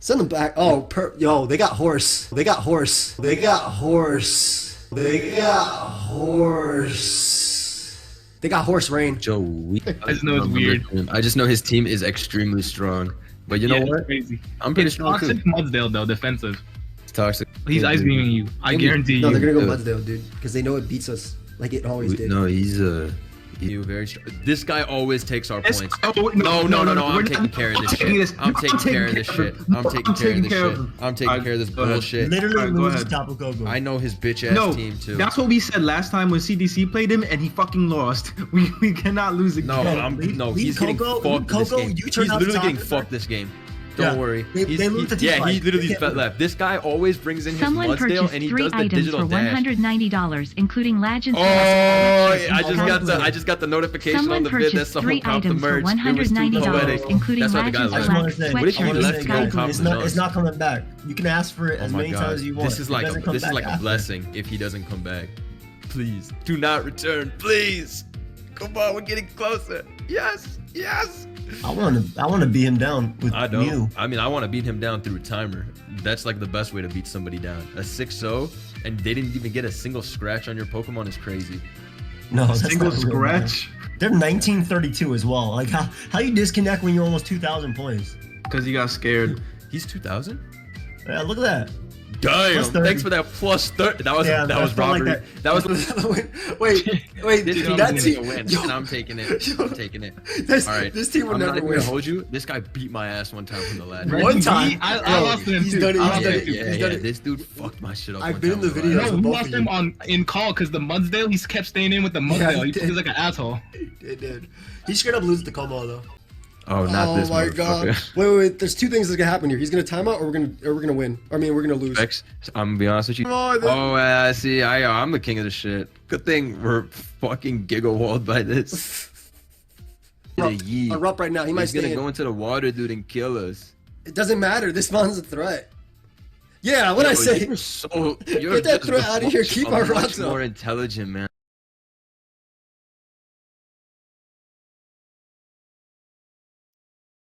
Send them back. Oh, yo, they got horse. They got horse. They got horse. They got horse. They got horse rain. Joe, I just know it's weird. I just know his team is extremely strong. But you know what? Crazy. I'm pretty It's strong too. toxic Mudsdale though, defensive. It's toxic. He's ice beaming you. I guarantee No, you. they're gonna go Mudsdale, dude, because they know it beats us like it always did. No, he's very strong. This guy always takes our It's- points. oh, No, we're I'm taking care of this shit. I'm taking care of this shit. I'm taking care of this shit. I'm taking care of this bullshit. Literally Alright, go loses ahead. Tapu Koko. I know his bitch ass team too. That's what we said last time when CDC played him and he fucking lost. We cannot lose again. No, leave he's getting Coco- fucked leave this Coco, game. you He's turn out literally top getting and fucked this game. Don't Yeah. worry. They lose the team Yeah, he fight. literally They can't left. This guy always brings in his Someone Mudsdale purchased and he 3 does the items digital for dash. $190, including Legends. Oh, I just got the notification Someone on the vid that purchased someone 3 copped the items for merch. It was too $190, poetic. including That's why the guy Legends I just left. want to say, What if you I wanna left say, and go cop it's the not, Jones? it's not coming back. You can ask for it Oh as my many god, times as you want. this is It like doesn't come back a after. blessing if he doesn't come back. Please do not return, please. Come on, we're getting closer. Yes. I want to beat him down with I know. Mew. I mean, I want to beat him down through timer. That's like the best way to beat somebody down. A 6-0, and they didn't even get a single scratch on your Pokemon is crazy. No, that's Single not real, scratch man. They're 1932 as well. Like how you disconnect when you're almost 2,000 points? because he got scared. He's 2,000? Yeah, look at that. Damn! Plus 30. Thanks for that plus 30. That was Yeah, that was I felt like robbery. That was. wait, This dude, team's that gonna team. win, Yo, and I'm taking it. I'm taking it. this, All right. this team will I'm not never even win. gonna hold you. This guy beat my ass one time from the ladder. One time. I Bro, lost to him he's too. done it. I He's lost done to it. him too. He's done it. This dude fucked my shit up. I've one been time in the from videos. ladder. No, we both lost of him you. in call because the Mudsdale, he kept staying in with the Mudsdale. he He did. plays like an asshole. It did. He straight up loses the Como though. Oh, not this my god. motherfucker. Wait. There's two things that's gonna happen here. He's gonna time out, or we're gonna win. I mean, we're gonna lose. X, I'm gonna be honest with you. Oh, then- See, I'm the king of the shit. Good thing we're fucking gigawalled by this. Erupt right now. He might He's stay gonna in. go into the water, dude, and kill us. It doesn't matter. This mon's a threat. Yeah, what I Yo, say. You're so, you're Get that just threat out of here. Keep our much rocks up. more intelligent, man.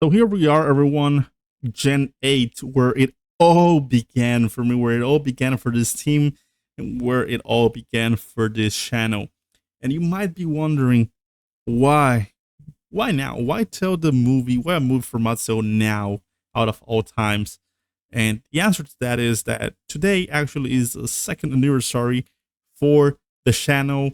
So here we are, everyone. Gen 8, where it all began for me, where it all began for this team, and where it all began for this channel. And you might be wondering, why? Why now? Why tell the movie? Why a movie for Mudsdale now, out of all times? And the answer to that is that today actually is the second anniversary for the channel.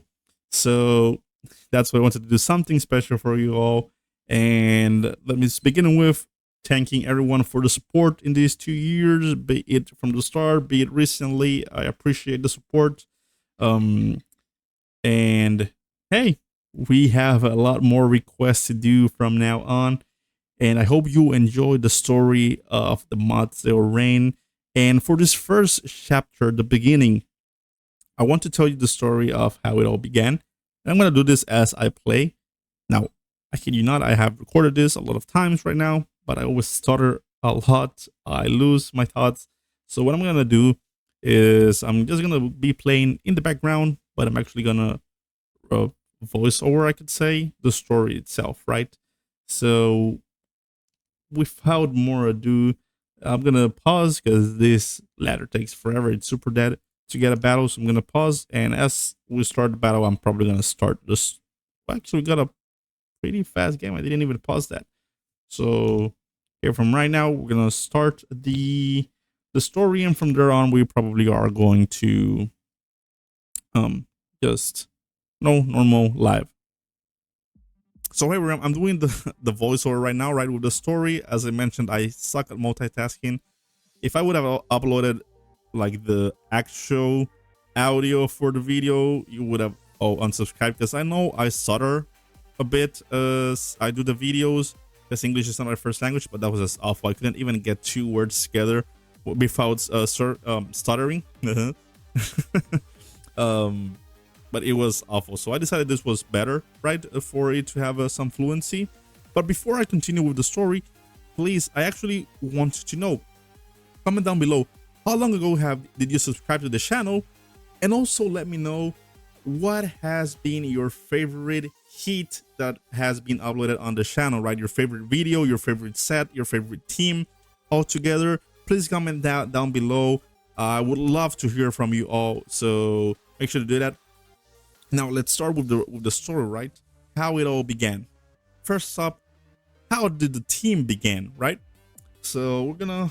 So that's why I wanted to do something special for you all. And let me begin with thanking everyone for the support in these 2 years, be it from the start, be it recently. I appreciate the support. And hey, we have a lot more requests to do from now on. And I hope you enjoyed the story of the Mudsdale Rain. And for this first chapter, the beginning, I want to tell you the story of how it all began. And I'm going to do this as I play. Now, I kid you not, I have recorded this a lot of times right now, but I always stutter a lot. I lose my thoughts. So what I'm going to do is I'm just going to be playing in the background, but I'm actually going to voice over, I could say, the story itself, right? So without more ado, I'm going to pause because this ladder takes forever. It's super dead to get a battle. So I'm going to pause. And as we start the battle, I'm probably going to start this. Well, actually, we got a pretty fast game. I didn't even pause that. So here from right now, we're gonna start the story, and from there on, we probably are going to just normal live. So here I'm doing the voiceover right now, right, with the story. As I mentioned, I suck at multitasking. If I would have uploaded like the actual audio for the video, you would have unsubscribed, because I know I stutter a bit as I do the videos, because English is not my first language, but that was just awful. I couldn't even get 2 words together without stuttering. But it was awful. So I decided this was better, right, for it to have some fluency. But before I continue with the story, please, I actually want to know, comment down below, how long ago did you subscribe to the channel? And also let me know what has been your favorite hit that has been uploaded on the channel, right? Your favorite video, your favorite set, your favorite team all together. please comment down below. I would love to hear from you all, so make sure to do that. Now let's start with the story, right? How it all began. First up, how did the team begin, right? So we're gonna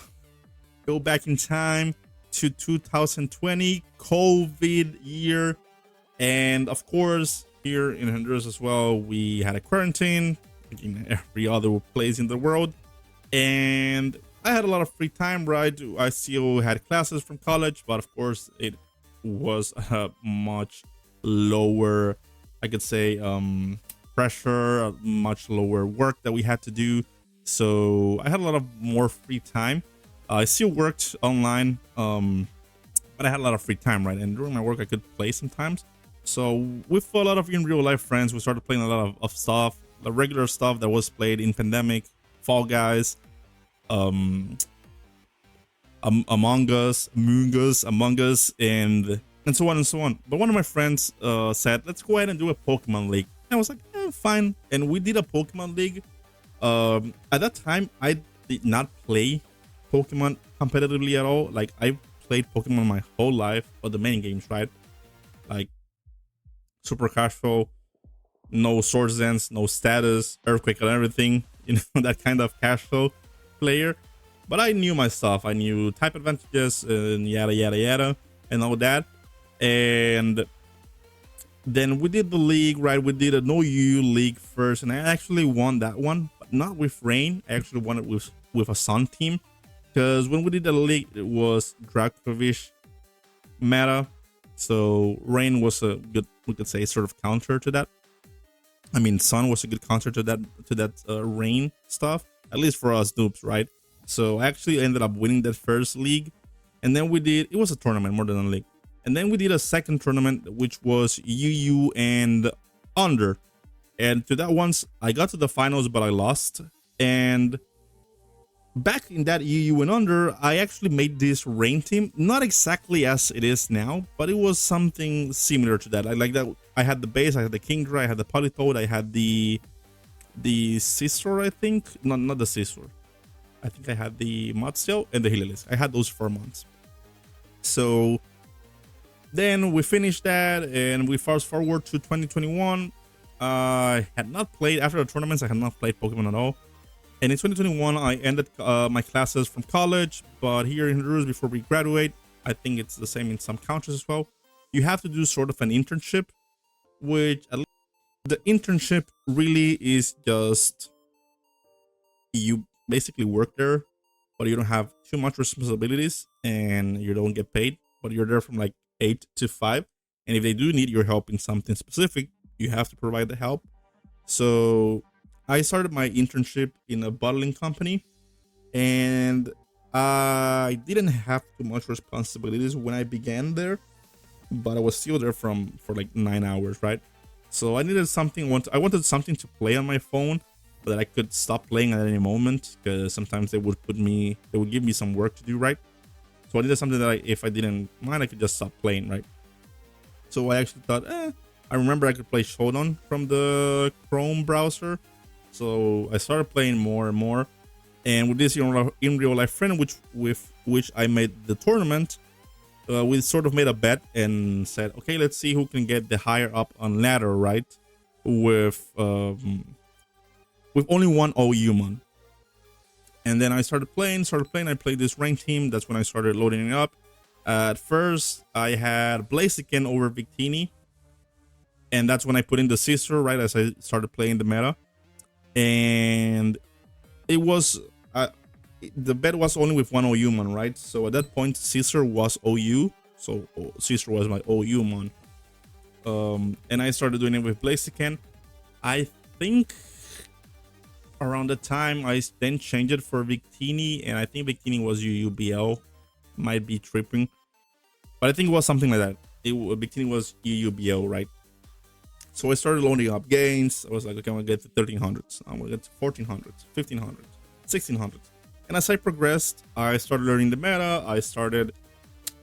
go back in time to 2020, COVID year, and of course here in Honduras as well, we had a quarantine, like in every other place in the world, and I had a lot of free time, right? I still had classes from college, but of course it was a much lower, I could say, pressure, a much lower work that we had to do. So I had a lot of more free time. I still worked online, but I had a lot of free time, right? And during my work, I could play sometimes. So with a lot of in real life friends, we started playing a lot of stuff, the regular stuff that was played in pandemic, Fall Guys, Among Us, and so on and so on. But one of my friends said, let's go ahead and do a Pokemon League. And I was like, fine. And we did a Pokemon League. At that time, I did not play Pokemon competitively at all. Like, I played Pokemon my whole life, but the main games, right? Like super casual, no Swords Dance, no status, Earthquake and everything, you know, that kind of casual player. But I knew my stuff. I knew type advantages and yada yada yada and all that. And then we did the league, right? We did an OU league first, and I actually won that one, but not with Rain. I actually won it with a Sun team, because when we did the league, it was Dracovish meta. So Rain was a good, we could say, sort of counter to that. I mean, Sun was a good counter to that Rain stuff, at least for us noobs, right? So I actually ended up winning that first league, and then we did, it was a tournament more than a league, and then we did a second tournament, which was UU and under, and to that once I got to the finals, but I lost. And back in that UU and under, I actually made this Rain team, not exactly as it is now, but it was something similar to that. I like that. I had the base, I had the Kingdra, I had the Politoed, I had the Scizor, I think. Not the Scizor. I think I had the Mudsdale and the Heliolisk. I had those 4 months. So then we finished that, and we fast forward to 2021. I had not played, after the tournaments, I had not played Pokemon at all. And in 2021, I ended my classes from college, but here in Honduras, before we graduate, I think it's the same in some countries as well, you have to do sort of an internship, which at least the internship really is just, you basically work there, but you don't have too much responsibilities and you don't get paid, but you're there from like 8 to 5. And if they do need your help in something specific, you have to provide the help. So I started my internship in a bottling company, and I didn't have too much responsibilities when I began there, but I was still there for like 9 hours, right? So I needed something. I wanted something to play on my phone that I could stop playing at any moment, because sometimes they would give me some work to do, right? So I needed something that if I didn't mind, I could just stop playing, right? So I actually thought, I remember I could play Shodan from the Chrome browser. So I started playing more and more, and with this in real life friend, with which I made the tournament, we sort of made a bet and said, okay, let's see who can get the higher up on ladder, right? With only one OU mon. And then I started playing. I played this Rain team. That's when I started loading it up. At first, I had Blaziken over Victini, and that's when I put in the Scizor, right, as I started playing the meta. And it was the bet was only with one OU mon, right? So at that point, Scizor was OU, so Scizor was my OU mon. And I started doing it with Blaziken. I think around the time I then changed it for Victini, and I think Victini was UUBL, might be tripping, but I think it was something like that. Victini was UUBL, right? So I started loading up gains. I was like, okay, I'm gonna get to 1300s. I'm gonna get to 1400s, 1500s, 1600s. And as I progressed, I started learning the meta. I started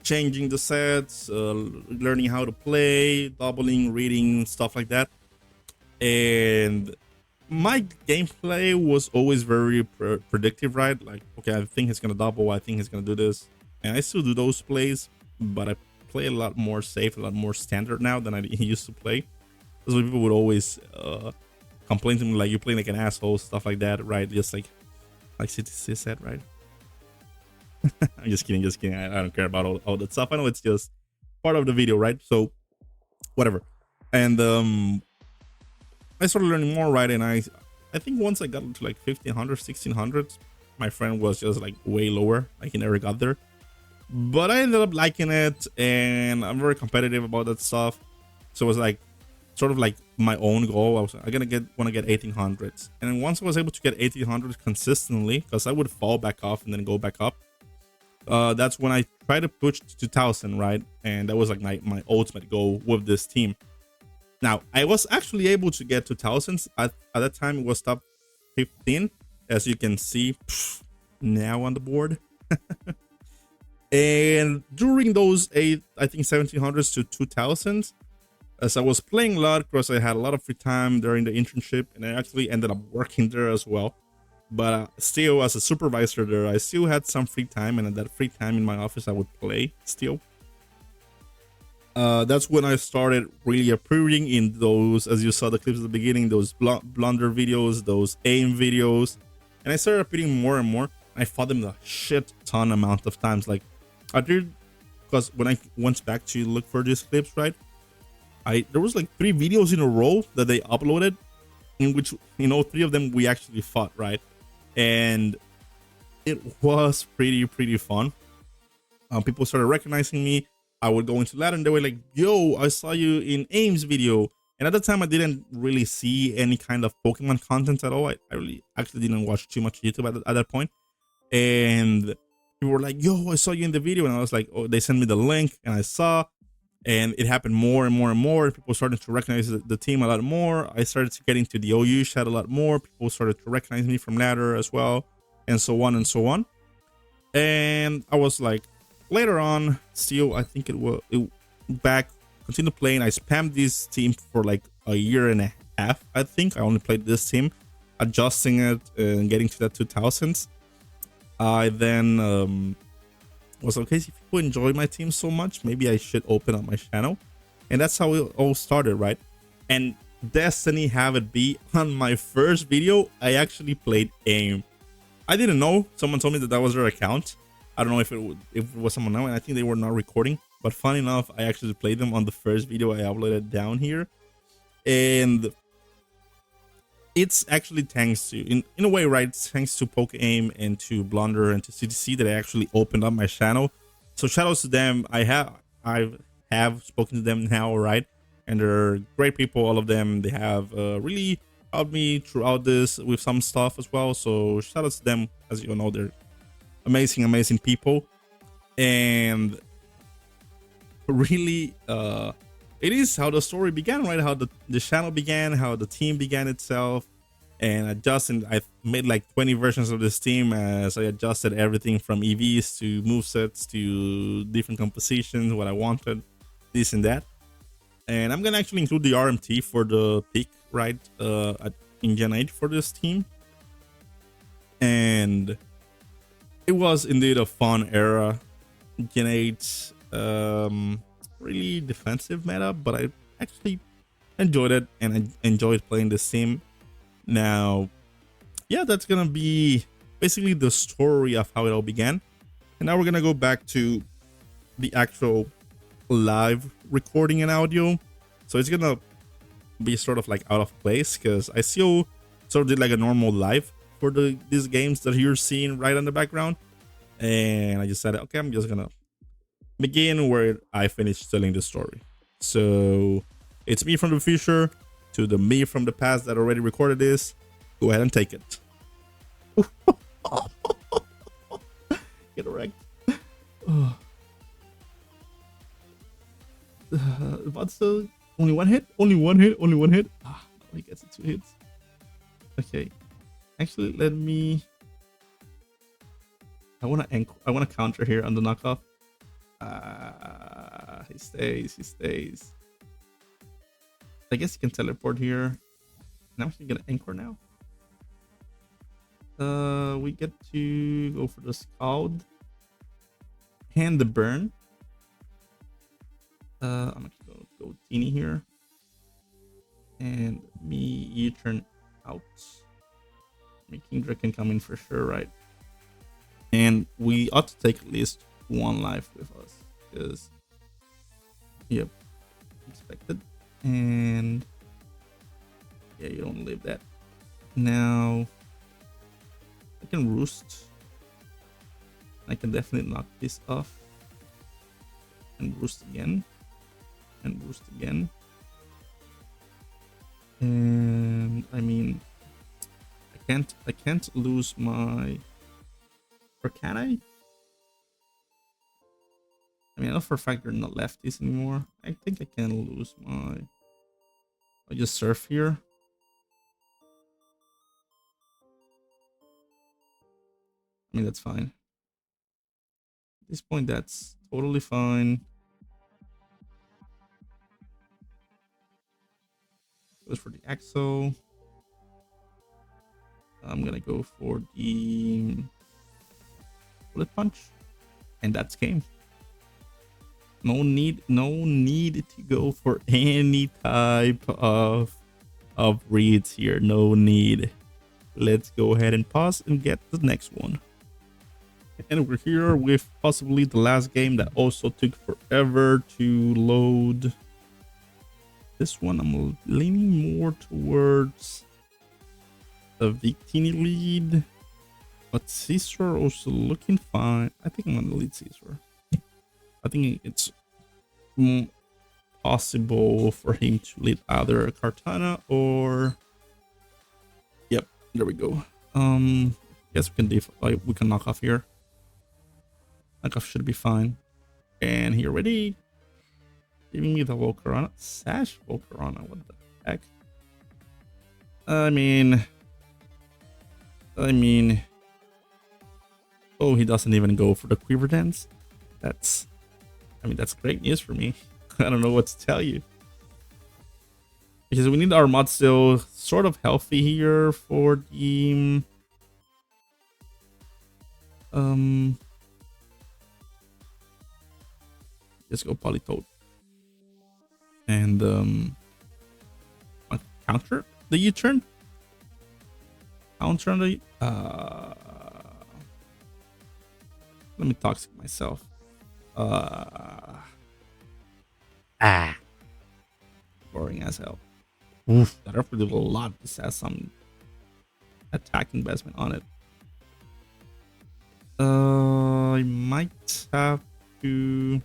changing the sets, learning how to play, doubling, reading, stuff like that. And my gameplay was always very predictive, right? Like, okay, I think he's gonna double, I think he's gonna do this, and I still do those plays, but I play a lot more safe, a lot more standard now than I used to play. That's why people would always complain to me, like, you're playing like an asshole, stuff like that, right? Just like CTC said, right? I'm just kidding, just kidding. I don't care about all that stuff. I know it's just part of the video, right? So whatever. And I started learning more, right? And I think once I got to like 1500, 1600, my friend was just like way lower. Like, he never got there. But I ended up liking it, and I'm very competitive about that stuff. So it was like sort of like my own goal. I want to get 1800s. And then once I was able to get 1800s consistently, because I would fall back off and then go back up, that's when I tried to push to 2000, right? And that was like my ultimate goal with this team. Now, I was actually able to get to thousands. At that time, it was top 15, as you can see now on the board. And during those I think 1700s to 2000s, as I was playing a lot, because I had a lot of free time during the internship, and I actually ended up working there as well. But still, as a supervisor there, I still had some free time, and at that free time in my office, I would play still. That's when I started really appearing in those, as you saw the clips at the beginning, those blunder videos, those aim videos, and I started appearing more and more. I fought them a shit ton amount of times. Like, I did, because when I went back to look for these clips, right, there was like 3 videos in a row that they uploaded, in which, you know, 3 of them we actually fought, right, and it was pretty fun. People started recognizing me. I would go into ladder and they were like, yo, I saw you in Aim's video. And at the time, I didn't really see any kind of Pokemon content at all. I really actually didn't watch too much YouTube at that point. And people were like, yo, I saw you in the video. And I was like, oh, they sent me the link and I saw. And it happened more and more and more. People started to recognize the team a lot more. I started to get into the OU chat a lot more. People started to recognize me from ladder as well. And so on and so on. And I was like, later on, still, I think it continued playing. I spammed this team for like a year and a half. I think I only played this team, adjusting it and getting to that 2000s. I then was like, okay, if people enjoy my team so much, maybe I should open up my channel. And that's how it all started, right? And destiny have it be, on my first video, I actually played Aim. I didn't know. Someone told me that was their account. I don't know if it was someone else, and I think they were not recording. But fun enough, I actually played them on the first video I uploaded down here. And it's actually thanks to, in a way, right, thanks to PokeAim and to Blunder and to CTC that I actually opened up my channel. So shout outs to them. I have spoken to them now, right? And they're great people, all of them. They have really helped me throughout this with some stuff as well. So shout outs to them. As you know, they're amazing people. And really it is how the story began, right? How the channel began, how the team began itself. And I made like 20 versions of this team as I adjusted everything from EVs to movesets to different compositions, what I wanted, this and that. And I'm gonna actually include the RMT for the pick, right, in Gen 8 for this team. And it was indeed a fun era. Gen 8, really defensive meta, but I actually enjoyed it, and I enjoyed playing this team. Now, yeah, that's gonna be basically the story of how it all began. And now we're gonna go back to the actual live recording and audio. So it's gonna be sort of like out of place because I still sort of did like a normal live for these games that you're seeing right in the background. And I just said, okay, I'm just gonna begin where I finished telling the story. So it's me from the future to the me from the past that already recorded this. Go ahead and take it. Get wrecked. Mudsdale, only one hit? Only one hit? Ah, no, he gets it 2 hits. Okay. Actually, let me... I wanna counter here on the knockoff. He stays. I guess he can teleport here. And I'm actually gonna anchor now. We get to go for the Scald and the Burn. I'm actually gonna go Teeny here. And me U-turn out. Kingdra can come in for sure, right? And we ought to take at least one life with us. Because, yep, expected. And yeah, you don't live that. Now, I can Roost. I can definitely knock this off. And Roost again. And Roost again. And I mean, I can't lose my, or can I? I mean, I know for a fact they're not lefties anymore. I think I can lose my, I'll just surf here. I mean, that's fine. At this point, that's totally fine. Goes for the Exo. I'm gonna go for the Bullet Punch, and that's game. No need to go for any type of reads here. No need. Let's go ahead and pause and get the next one. And we're here with possibly the last game that also took forever to load. This one I'm leaning more towards the Victini lead, but Caesar also looking fine. I think I'm gonna lead Caesar. I think it's possible for him to lead either Cartana or, yep, there we go. Guess we can we can knock off here. Knock off should be fine. And he already giving me the Volcarona. Sash Volcarona, what the heck? I mean, oh, he doesn't even go for the Quiver Dance. That's great news for me. I don't know what to tell you. Because we need our Mudsdale sort of healthy here for the just go Politoad. And counter the U-turn. Counter on the let me toxic myself. Boring as hell. Oof, that have to do a lot. This has some attack investment on it. I might have to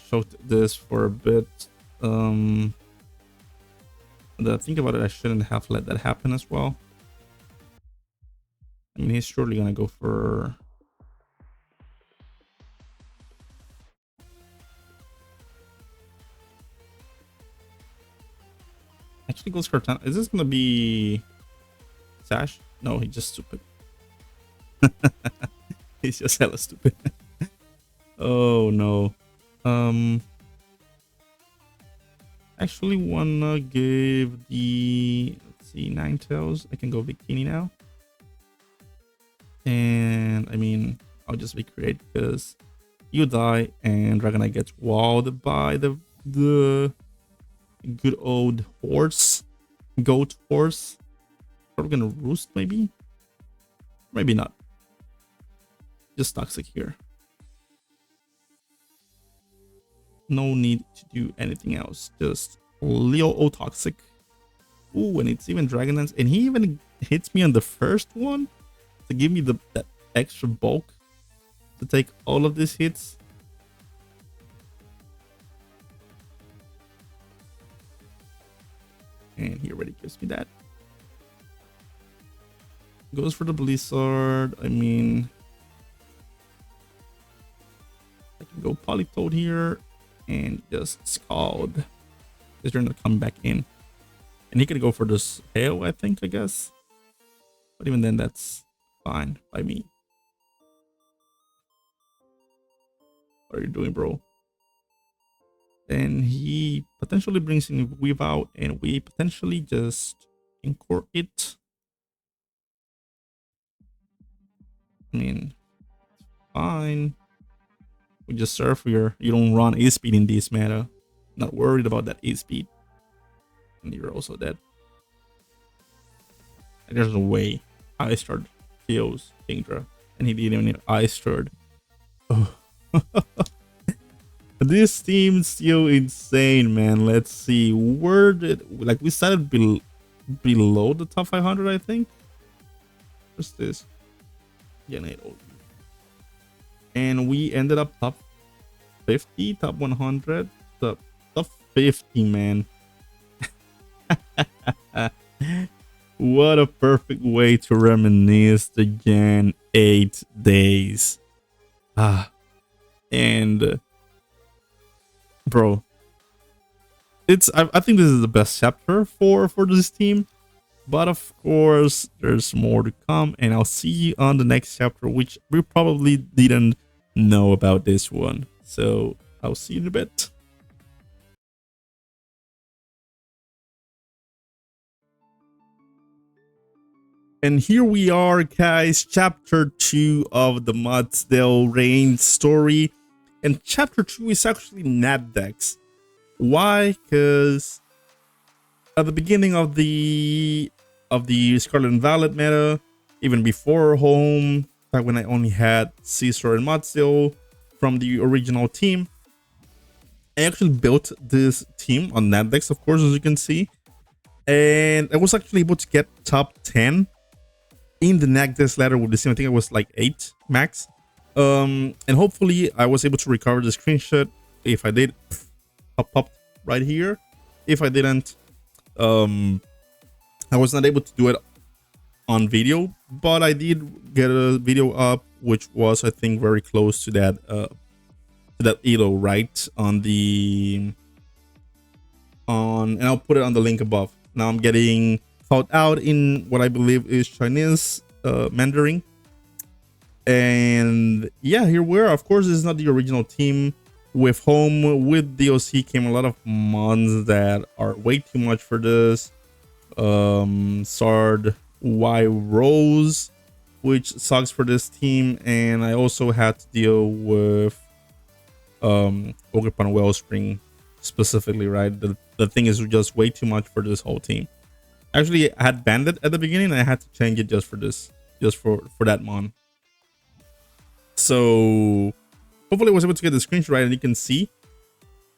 choked this for a bit. The think about it, I shouldn't have let that happen as well. I mean, he's surely gonna go for actually goes for 10. Is this gonna be Sash? No, he's just stupid. He's just hella stupid. Oh no. Actually wanna give the, let's see, Ninetales. I can go Victini now. And I mean, I'll just be creative because you die and Dragonite gets walled by the good old horse, goat horse. Probably gonna roost, maybe not. Just toxic here. No need to do anything else. Just Leo O toxic. Ooh, and it's even Dragon Dance, and he even hits me on the first one to give me that extra bulk to take all of these hits. And he already gives me that. Goes for the Blizzard. I mean, I can go Politoad here and just Scald. Because they're not coming back in. And he could go for this hail, I think, I guess. But even then, that's fine by me. What are you doing, bro? Then he potentially brings in Weave Out, and we potentially just Encore it. I mean, fine. We just surf here. You don't run A speed in this meta. Not worried about that A speed. And you're also dead. And there's a way I start kills Kingdra. And he didn't even ice third. Oh. This team's still insane, man. Let's see. Where did like we started below the top 500, I think. What's this? And we ended up top 50, top 100, top 50, man. What a perfect way to reminisce the Gen 8 days. And bro, I think this is the best chapter for this team, but of course there's more to come, and I'll see you on the next chapter, which we probably didn't know about this one. So I'll see you in a bit. And here we are, guys, chapter 2 of the Mudsdale Rain story. And chapter 2 is actually Nat decks. Why? Because at the beginning of the Scarlet and Violet meta, even before home, back when I only had Caesar and Mudsdale from the original team, I actually built this team on Nat decks, of course, as you can see. And I was actually able to get top 10 in the Nagdes ladder with the team. I think it was like 8 max. And hopefully I was able to recover the screenshot. If I did, popped right here. If I didn't, I was not able to do it on video, but I did get a video up, which was, I think, very close to that elo, right? And I'll put it on the link above. Now I'm getting fought out in what I believe is Chinese Mandarin. And yeah, here we are. Of course, this is not the original team. With home, with DOC came a lot of mons that are way too much for this. Sard Y Rose, which sucks for this team. And I also had to deal with Ogrepan Wellspring specifically, right? The thing is just way too much for this whole team. Actually, I had Bandit at the beginning, and I had to change it just for this, just for that mon. So hopefully I was able to get the screenshot right, and you can see.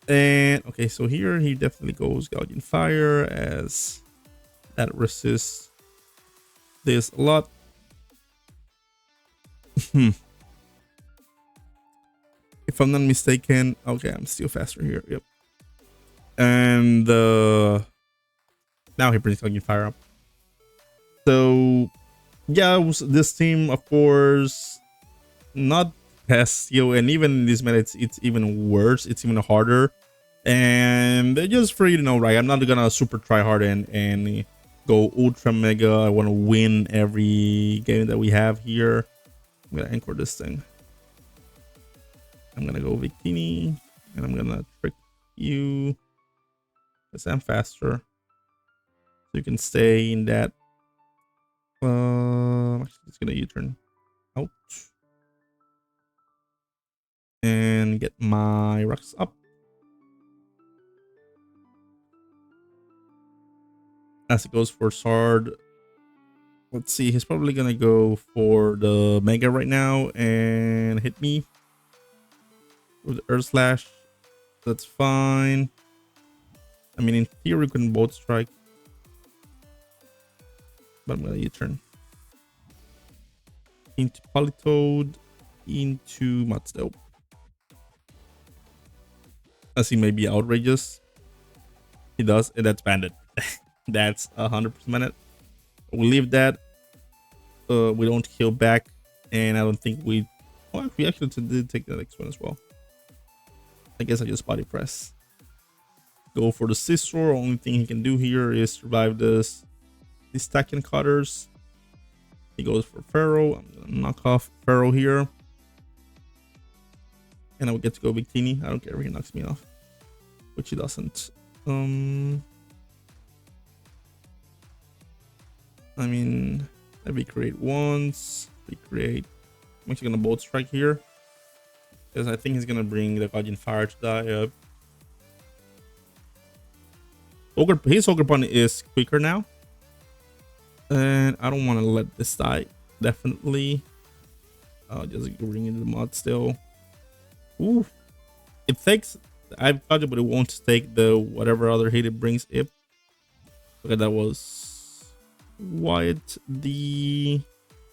And okay, so here he definitely goes Guardian Fire, as that resists this a lot. If I'm not mistaken, okay, I'm still faster here. Yep. And now he brings Guardian Fire up. So yeah, this team, of course, not best, and even in this meta it's even worse. It's even harder. And just for you to know, right, I'm not gonna super try hard and go ultra mega. I want to win every game that we have here. I'm gonna anchor this thing. I'm gonna go Victini, and I'm gonna trick you because I'm faster, so you can stay in that. Actually, it's gonna U-turn out and get my rocks up. As it goes for Sard, let's see, he's probably gonna go for the Mega right now and hit me with Earth Slash. That's fine. I mean, in theory, we can both strike, but I'm gonna U-turn into Politoed, into Mudsdale. As he may be outrageous, he does, and that's Bandit. That's 100% it. We leave that. We don't heal back, and I don't think we. Oh, we actually did take the next one as well. I guess I just body press. Go for the Scissor. Only thing he can do here is survive these stacking cutters. He goes for Pharaoh. I'm gonna knock off Pharaoh here, and I will get to go Victini. I don't care if he knocks me off, which he doesn't. I mean, we create once, we create I'm actually gonna bolt strike here. Because I think he's gonna bring the Guardian Fire to die up. His Ogre Pun is quicker now. And I don't want to let this die. Definitely. I'll just bring in the Mudsdale. Ooh. It takes... I've got it, but it won't take the whatever other hit it brings if. Okay, that was quite the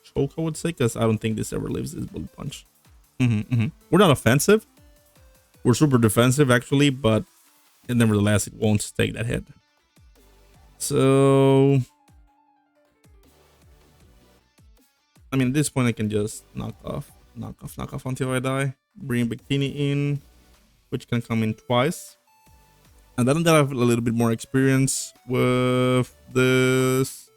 choke, I would say, because I don't think this ever lives this bullet punch. We're not offensive. We're super defensive, actually, but nevertheless, it won't take that hit. So, I mean, at this point, I can just knock off until I die. Bring Victini in, which can come in twice. And then I have a little bit more experience with this.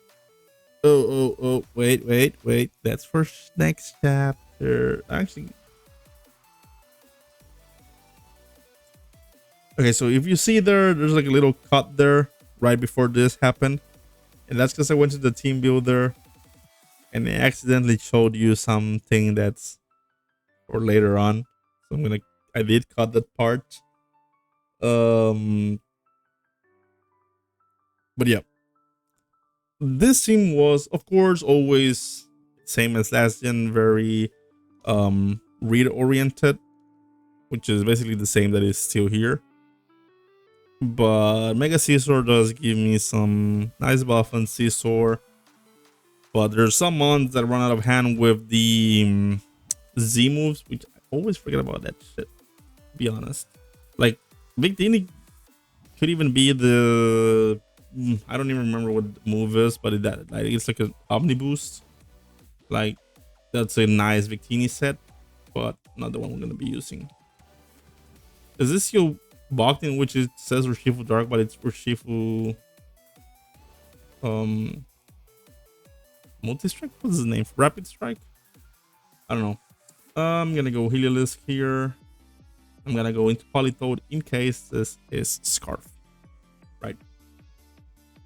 Oh, wait. That's for next chapter. Actually. Okay, so if you see there's like a little cut there right before this happened. And that's because I went to the team builder and I accidentally showed you something that's for later on. So I did cut that part. But yeah. This team was, of course, always same as last gen, very read oriented, which is basically the same that is still here. But Mega Scizor does give me some nice buff on Scizor. But there's some mons that run out of hand with the Z moves, which I always forget about that shit, to be honest. Like, Big Dini could even be the... I don't even remember what the move is, but it's like an Omni Boost. Like, that's a nice Victini set, but not the one we're going to be using. Is this your Bogdan, which it says Urshifu Dark, but it's Urshifu Multi-Strike? What's his name? Rapid Strike? I don't know. I'm gonna go Heliolisk here. I'm gonna go into Politoed in case this is Scarf. Right.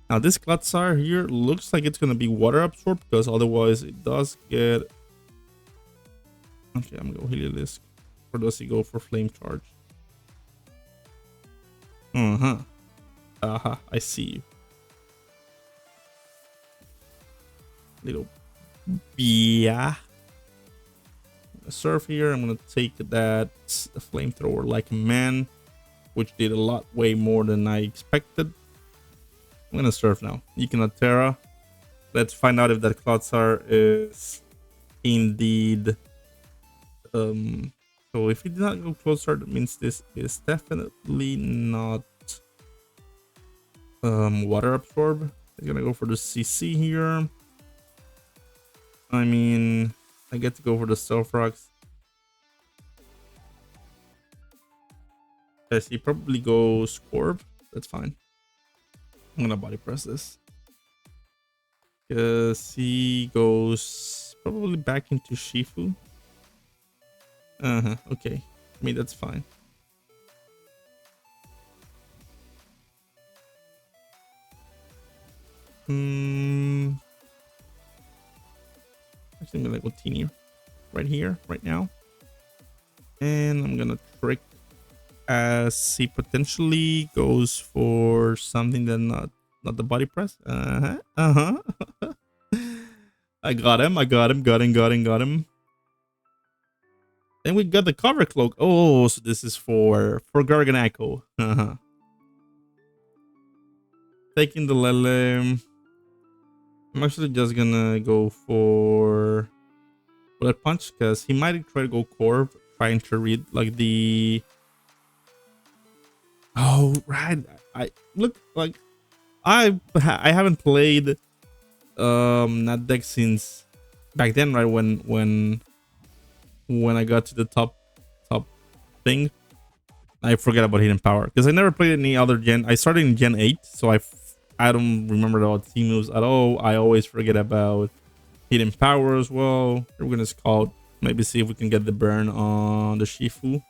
Now this Glatsire here looks like it's gonna be water absorbed, because otherwise it does get... Okay, I'm gonna go Heliolisk. Or does he go for Flame Charge? I see you. Little yeah. Surf here. I'm gonna take that flamethrower like a man, which did a lot way more than I expected. I'm gonna surf now. You cannot Terra. Let's find out if that Clodsar is indeed so if it did not go closer, that means this is definitely not water absorb. It's gonna go for the CC here. I mean, I get to go for the Stealth Rocks. Yes, he probably goes Scorb. That's fine. I'm gonna body press this. Because he goes probably back into Shifu. Okay. I mean, that's fine. Actually, I'm gonna go Teeny right here, right now. And I'm gonna trick as he potentially goes for something that not the body press. I got him. Got him. Then we got the cover cloak. Oh, so this is for Garganacl. Taking the Lele. I'm actually just gonna go for Bullet Punch, because he might try to go Corp, trying to read like the... Oh, right. I look like I haven't played that deck since back then, right? When I got to the top thing, I forget about Hidden Power, because I never played any other gen. I started in Gen 8, so I don't remember about team moves at all. I always forget about Hidden Power as well. We're gonna scout, maybe see if we can get the burn on the Shifu.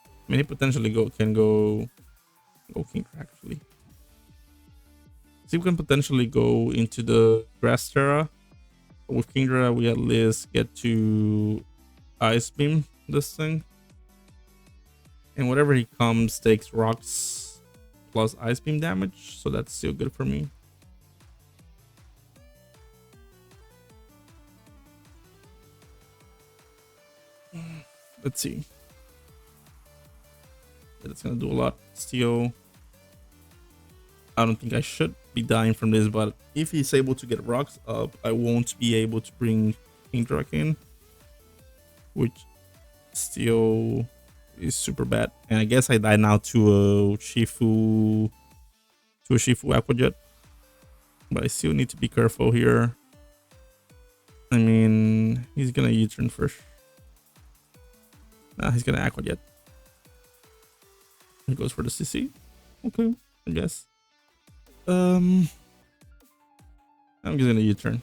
I mean, he potentially can go King actually. See if we can potentially go into the Grass Terra With Kingdra, we at least get to Ice Beam this thing. And whatever he comes takes rocks plus Ice Beam damage. So that's still good for me. Let's see. That's gonna do a lot. Steel. I don't think I should be dying from this, but if he's able to get rocks up, I won't be able to bring Kingdra in, which still is super bad. And I guess I die now to a Shifu Aquajet, but I still need to be careful here. I mean, he's gonna U-turn first. Nah, he's gonna Aquajet. He goes for the CC. Okay, I guess. I'm just gonna U-turn.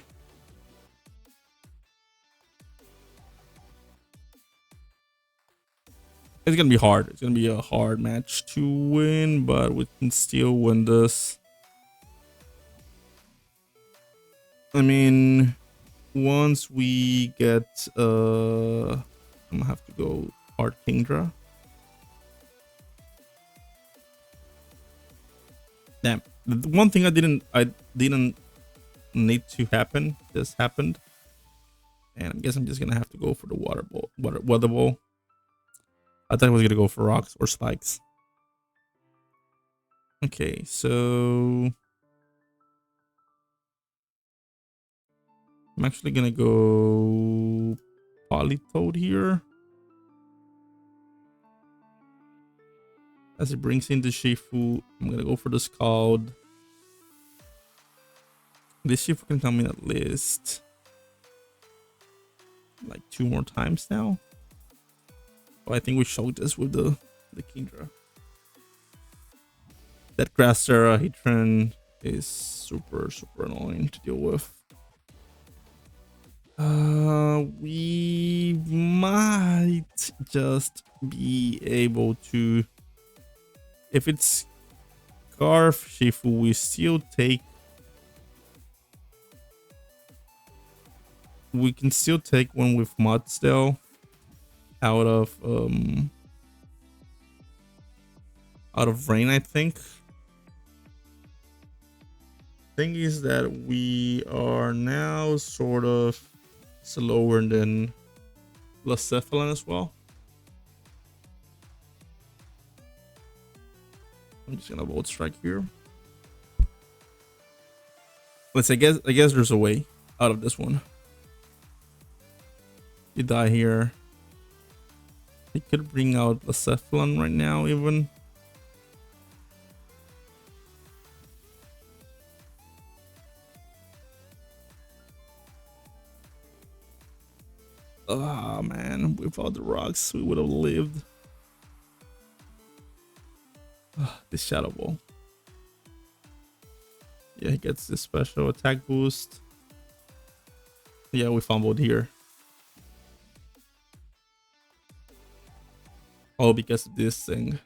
It's gonna be hard. It's gonna be a hard match to win, but we can still win this. I mean, once we get I'm gonna have to go hard Kingdra. Damn. The one thing I didn't need to happen just happened. And I guess I'm just gonna have to go for the weather ball. I thought I was gonna go for rocks or spikes. Okay, so I'm actually gonna go Polytoad here. As it brings in the Shifu, I'm gonna go for the Scald. This Shifu can come in at least like 2 more times now. Oh, I think we showed this with the Kingdra. That Grassera Hitron is super annoying to deal with. We might just be able to, if it's Scarf Shifu, we still take, we can still take one with Mudsdale out of Rain, I think. Thing is that we are now sort of slower than Blacephalon as well. I'm just gonna Volt Strike here. I guess there's a way out of this one. You die here. He could bring out Blacephalon right now even. Oh man, without the rocks, we would have lived. This Shadow Ball. Yeah, he gets this special attack boost. Yeah, we fumbled here. All because of this thing.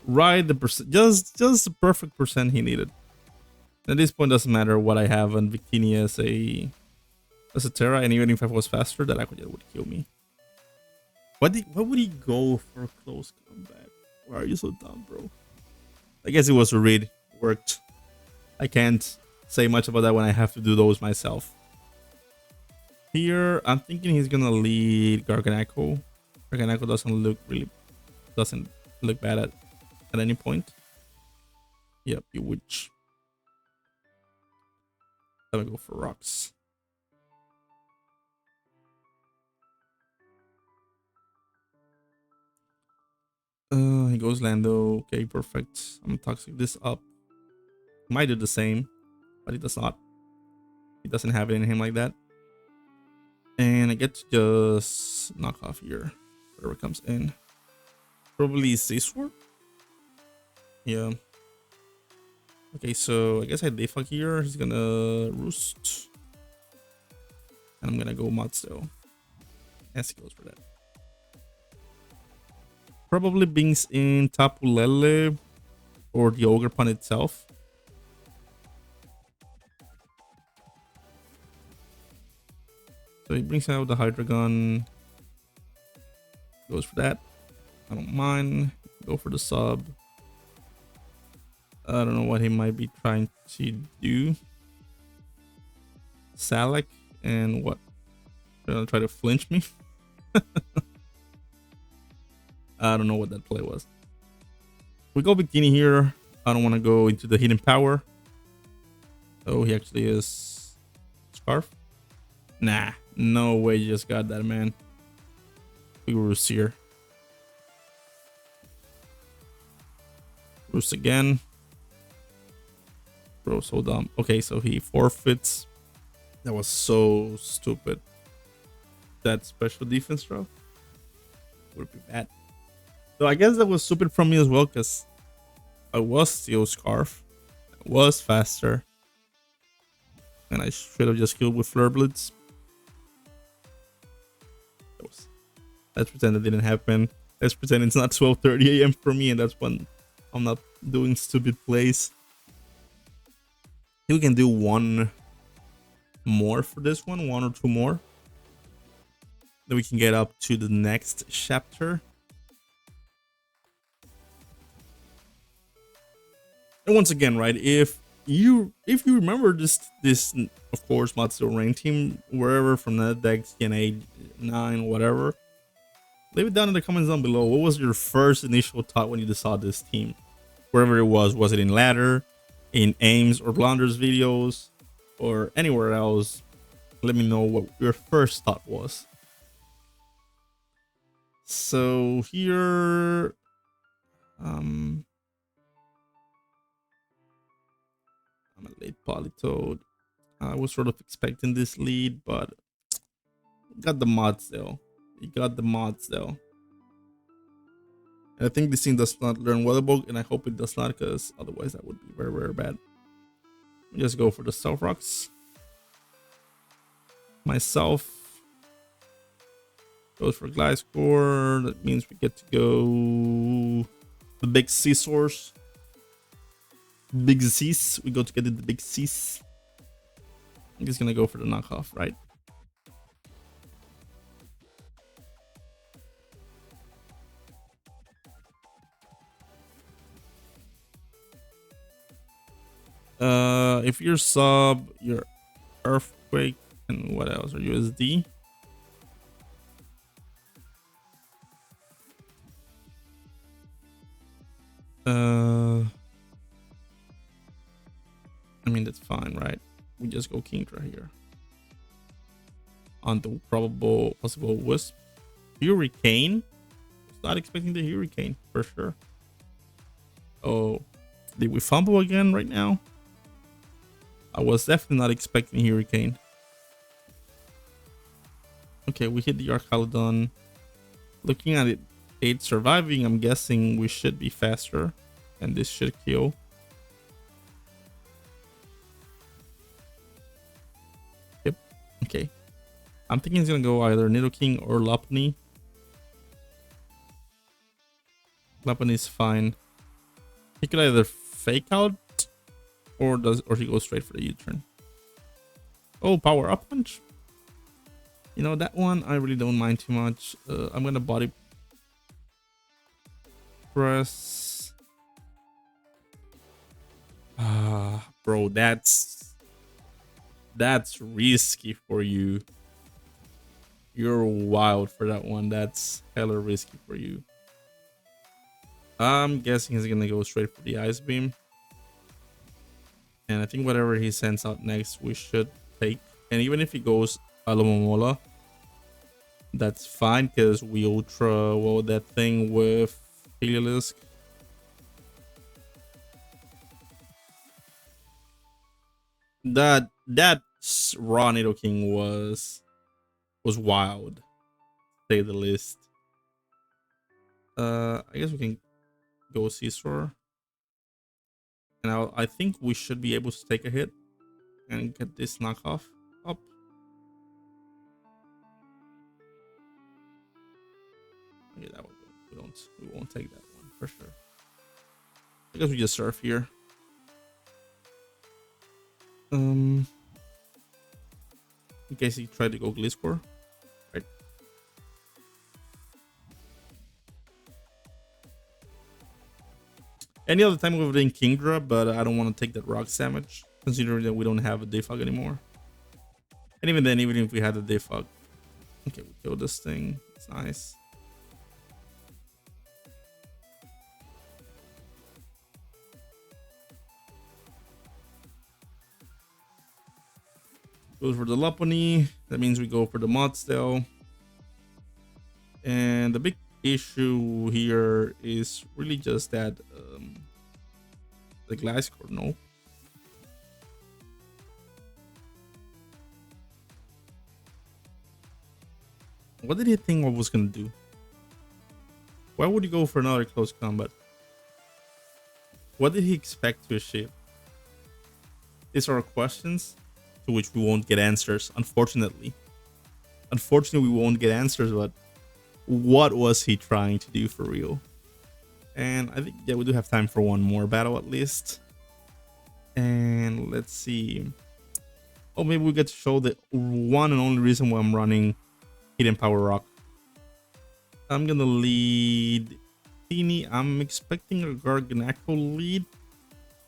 Right, the percent, just the perfect percent he needed. At this point, doesn't matter what I have on Victini as a Terra, and even if I was faster, that Aquajet would kill me. Why would he go for a close combat? Why are you so dumb, bro? I guess it was a read. Worked. I can't say much about that when I have to do those myself. Here, I'm thinking he's gonna lead Garganacl. Garganacl doesn't look bad at any point. Yep, Bewitch. I'm gonna go for rocks. He goes Lando. Okay, perfect. I'm gonna toxic this up. Might do the same, but he does not. He doesn't have it in him like that. And I get to just knock off here. Whatever comes in. Probably Seasword? Yeah. Okay, so I guess I defog here. He's gonna Roost. And I'm gonna go Mudsdale. As he goes for that. Probably brings in Tapu Lele or the Ogerpon itself. So he brings out the Hydra gun. Goes for that. I don't mind. Go for the sub. I don't know what he might be trying to do. Salak and what? Try to flinch me? I don't know what that play was. We go Bikini here. I don't want to go into the hidden power. Oh, he actually is Scarf. Nah, no way you just got that, man. We roost here. Roost again. Bro, so dumb. Okay, so he forfeits. That was so stupid. That special defense throw would be bad. So I guess that was stupid from me as well, because I was still Scarf. I was faster. And I should have just killed with Flare Blitz. Let's pretend it didn't happen. Let's pretend it's not 12:30 a.m. for me, and that's when I'm not doing stupid plays. I think we can do one more for this one or two more. Then we can get up to the next chapter. And once again, right, if you remember this of course Mudsdale Rain team, wherever from that deck, TNA 9, whatever, leave it down in the comments down below. What was your first initial thought when you saw this team? Wherever it was it in ladder, in Ames or Blunder's videos, or anywhere else? Let me know what your first thought was. So here, I'm a late Polytoad. I was sort of expecting this lead, but got the Mudsdale. You got the Mudsdale. And I think this thing does not learn Weatherbug, and I hope it does not, because otherwise that would be very, very bad. Just go for the Stealth Rocks. Myself goes for Gliscor. That means we get to go the big C source. Big C's. We go to get the big C's. I'm just gonna go for the knockoff, right? If you're sub, your Earthquake, and what else? Or USD. I mean, that's fine, right? We just go Kingdra here. On the possible Wisp. Hurricane. Not expecting the Hurricane for sure. Oh, did we fumble again right now? I was definitely not expecting Hurricane. Okay, we hit the Archaludon. Looking at it surviving, I'm guessing we should be faster. And this should kill. Yep. Okay. I'm thinking it's gonna go either Nidoking or Lopunny. Lopunny's fine. He could either fake out or he goes straight for the U-turn. Oh, power up punch. You know, that one I really don't mind too much. I'm gonna body press. Bro, that's risky for you. You're wild for that one. That's hella risky for you. I'm guessing he's gonna go straight for the Ice Beam. And I think whatever he sends out next, we should take. And even if he goes Alomomola, that's fine, because we ultra well that thing with Heliolisk. That raw Nidoking was wild, to say the least. I guess we can go Scizor. And I think we should be able to take a hit and get this knockoff up. Okay, that one we won't take that one for sure. I guess we just surf here. in case he tried to go Gliscor, right? Any other time we would have been Kingdra, but I don't want to take that rock damage, considering that we don't have a Defog anymore. And even then, even if we had a Defog. Okay, we killed this thing. It's nice. Goes for the Lopunny. That means we go for the Mudsdale. And the big issue here is really just that the Gliscor, no. What did he think what was gonna do? Why would he go for another close combat? What did he expect to achieve? These are questions to which we won't get answers, unfortunately. Unfortunately, we won't get answers, but what was he trying to do for real? And I think, yeah, we do have time for one more battle at least. And let's see. Oh, maybe we get to show the one and only reason why I'm running Hidden Power Rock. I'm gonna lead Teeny. I'm expecting a Garganacl lead.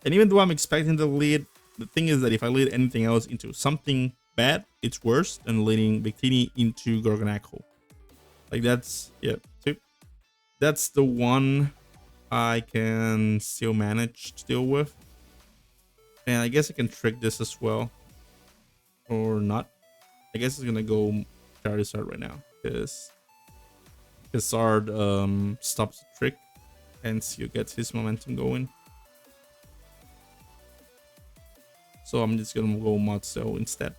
And even though I'm expecting the lead, the thing is that if I lead anything else into something bad, it's worse than leading Big Teeny into Garganacl. Like that's, yeah, so that's the one I can still manage to deal with. And I guess I can trick this as well. Or not. I guess it's gonna go Charizard right now. Because Charizard stops the trick and Seo gets his momentum going. So I'm just gonna go Mudsdale instead.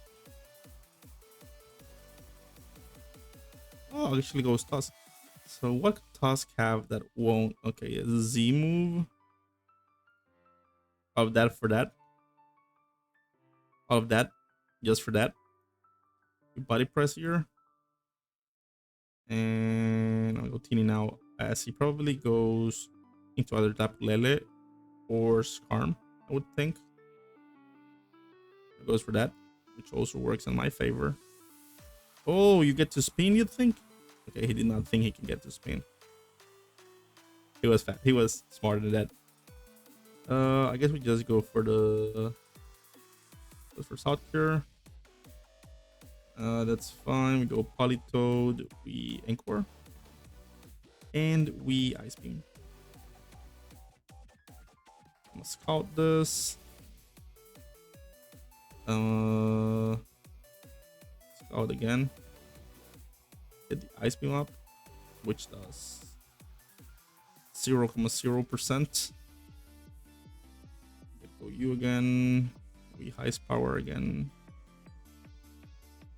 Oh, actually goes Tusk. So what could Tusk have that won't? Okay, a Z move. Of that for that. All of that, just for that. Body press here. And I'll go Teeny now, as he probably goes into either Tapu Lele or Skarm, I would think. It goes for that, which also works in my favor. Oh, you get to spin, you think? Okay, he did not think he can get to spin. He was fat. He was smarter than that. I guess we just go for the South Cure. That's fine. We go Politoed, we Anchor, and we Ice Beam. I'm gonna scout this. Scout again. Get the Ice Beam up, which does 0.0%. Go you again. We Heist Power again.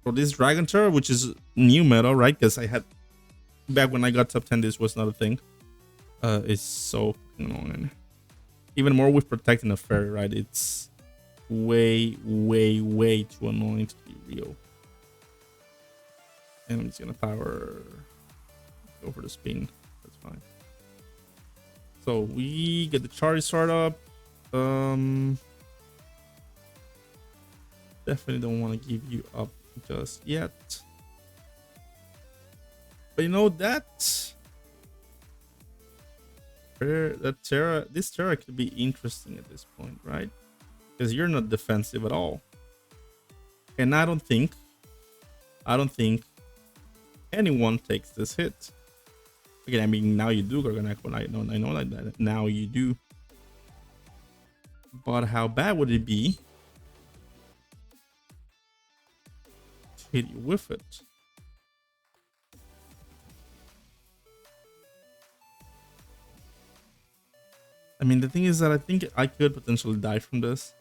For this Dragon Terror, which is new meta, right? Because I had back when I got top 10, this was not a thing. It's so fucking annoying. Even more with protecting a fairy, right? It's way too annoying to be real. And I'm just gonna power go for the spin. That's fine. So we get the Charizard up. Definitely don't want to give you up just yet. But you know that this Terra could be interesting at this point, right? Because you're not defensive at all. And I don't think anyone takes this hit. Again, I mean, now you do, Garganacl. I know that now you do. But how bad would it be to hit you with it? I mean, the thing is that I think I could potentially die from this.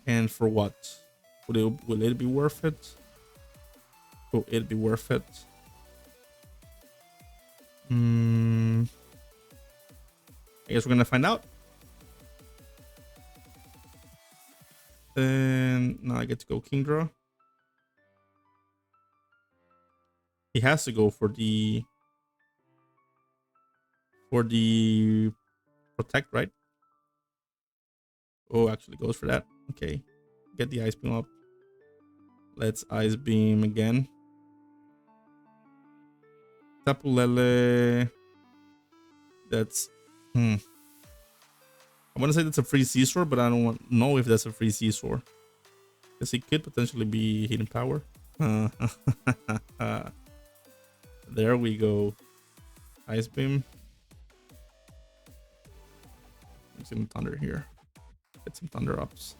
And for what? Will it be worth it? Will it be worth it? I guess we're gonna find out. And now I get to go Kingdra. He has to go for the protect, right? Oh, actually goes for that. Okay, get the Ice Beam up. Let's Ice Beam again. Tapu Lele. That's... I want to say that's a free Seesaw, but I don't know if that's a free Seesaw. Because it could potentially be Hidden Power. There we go. Ice Beam. I'm some Thunder here. Get some Thunder ups.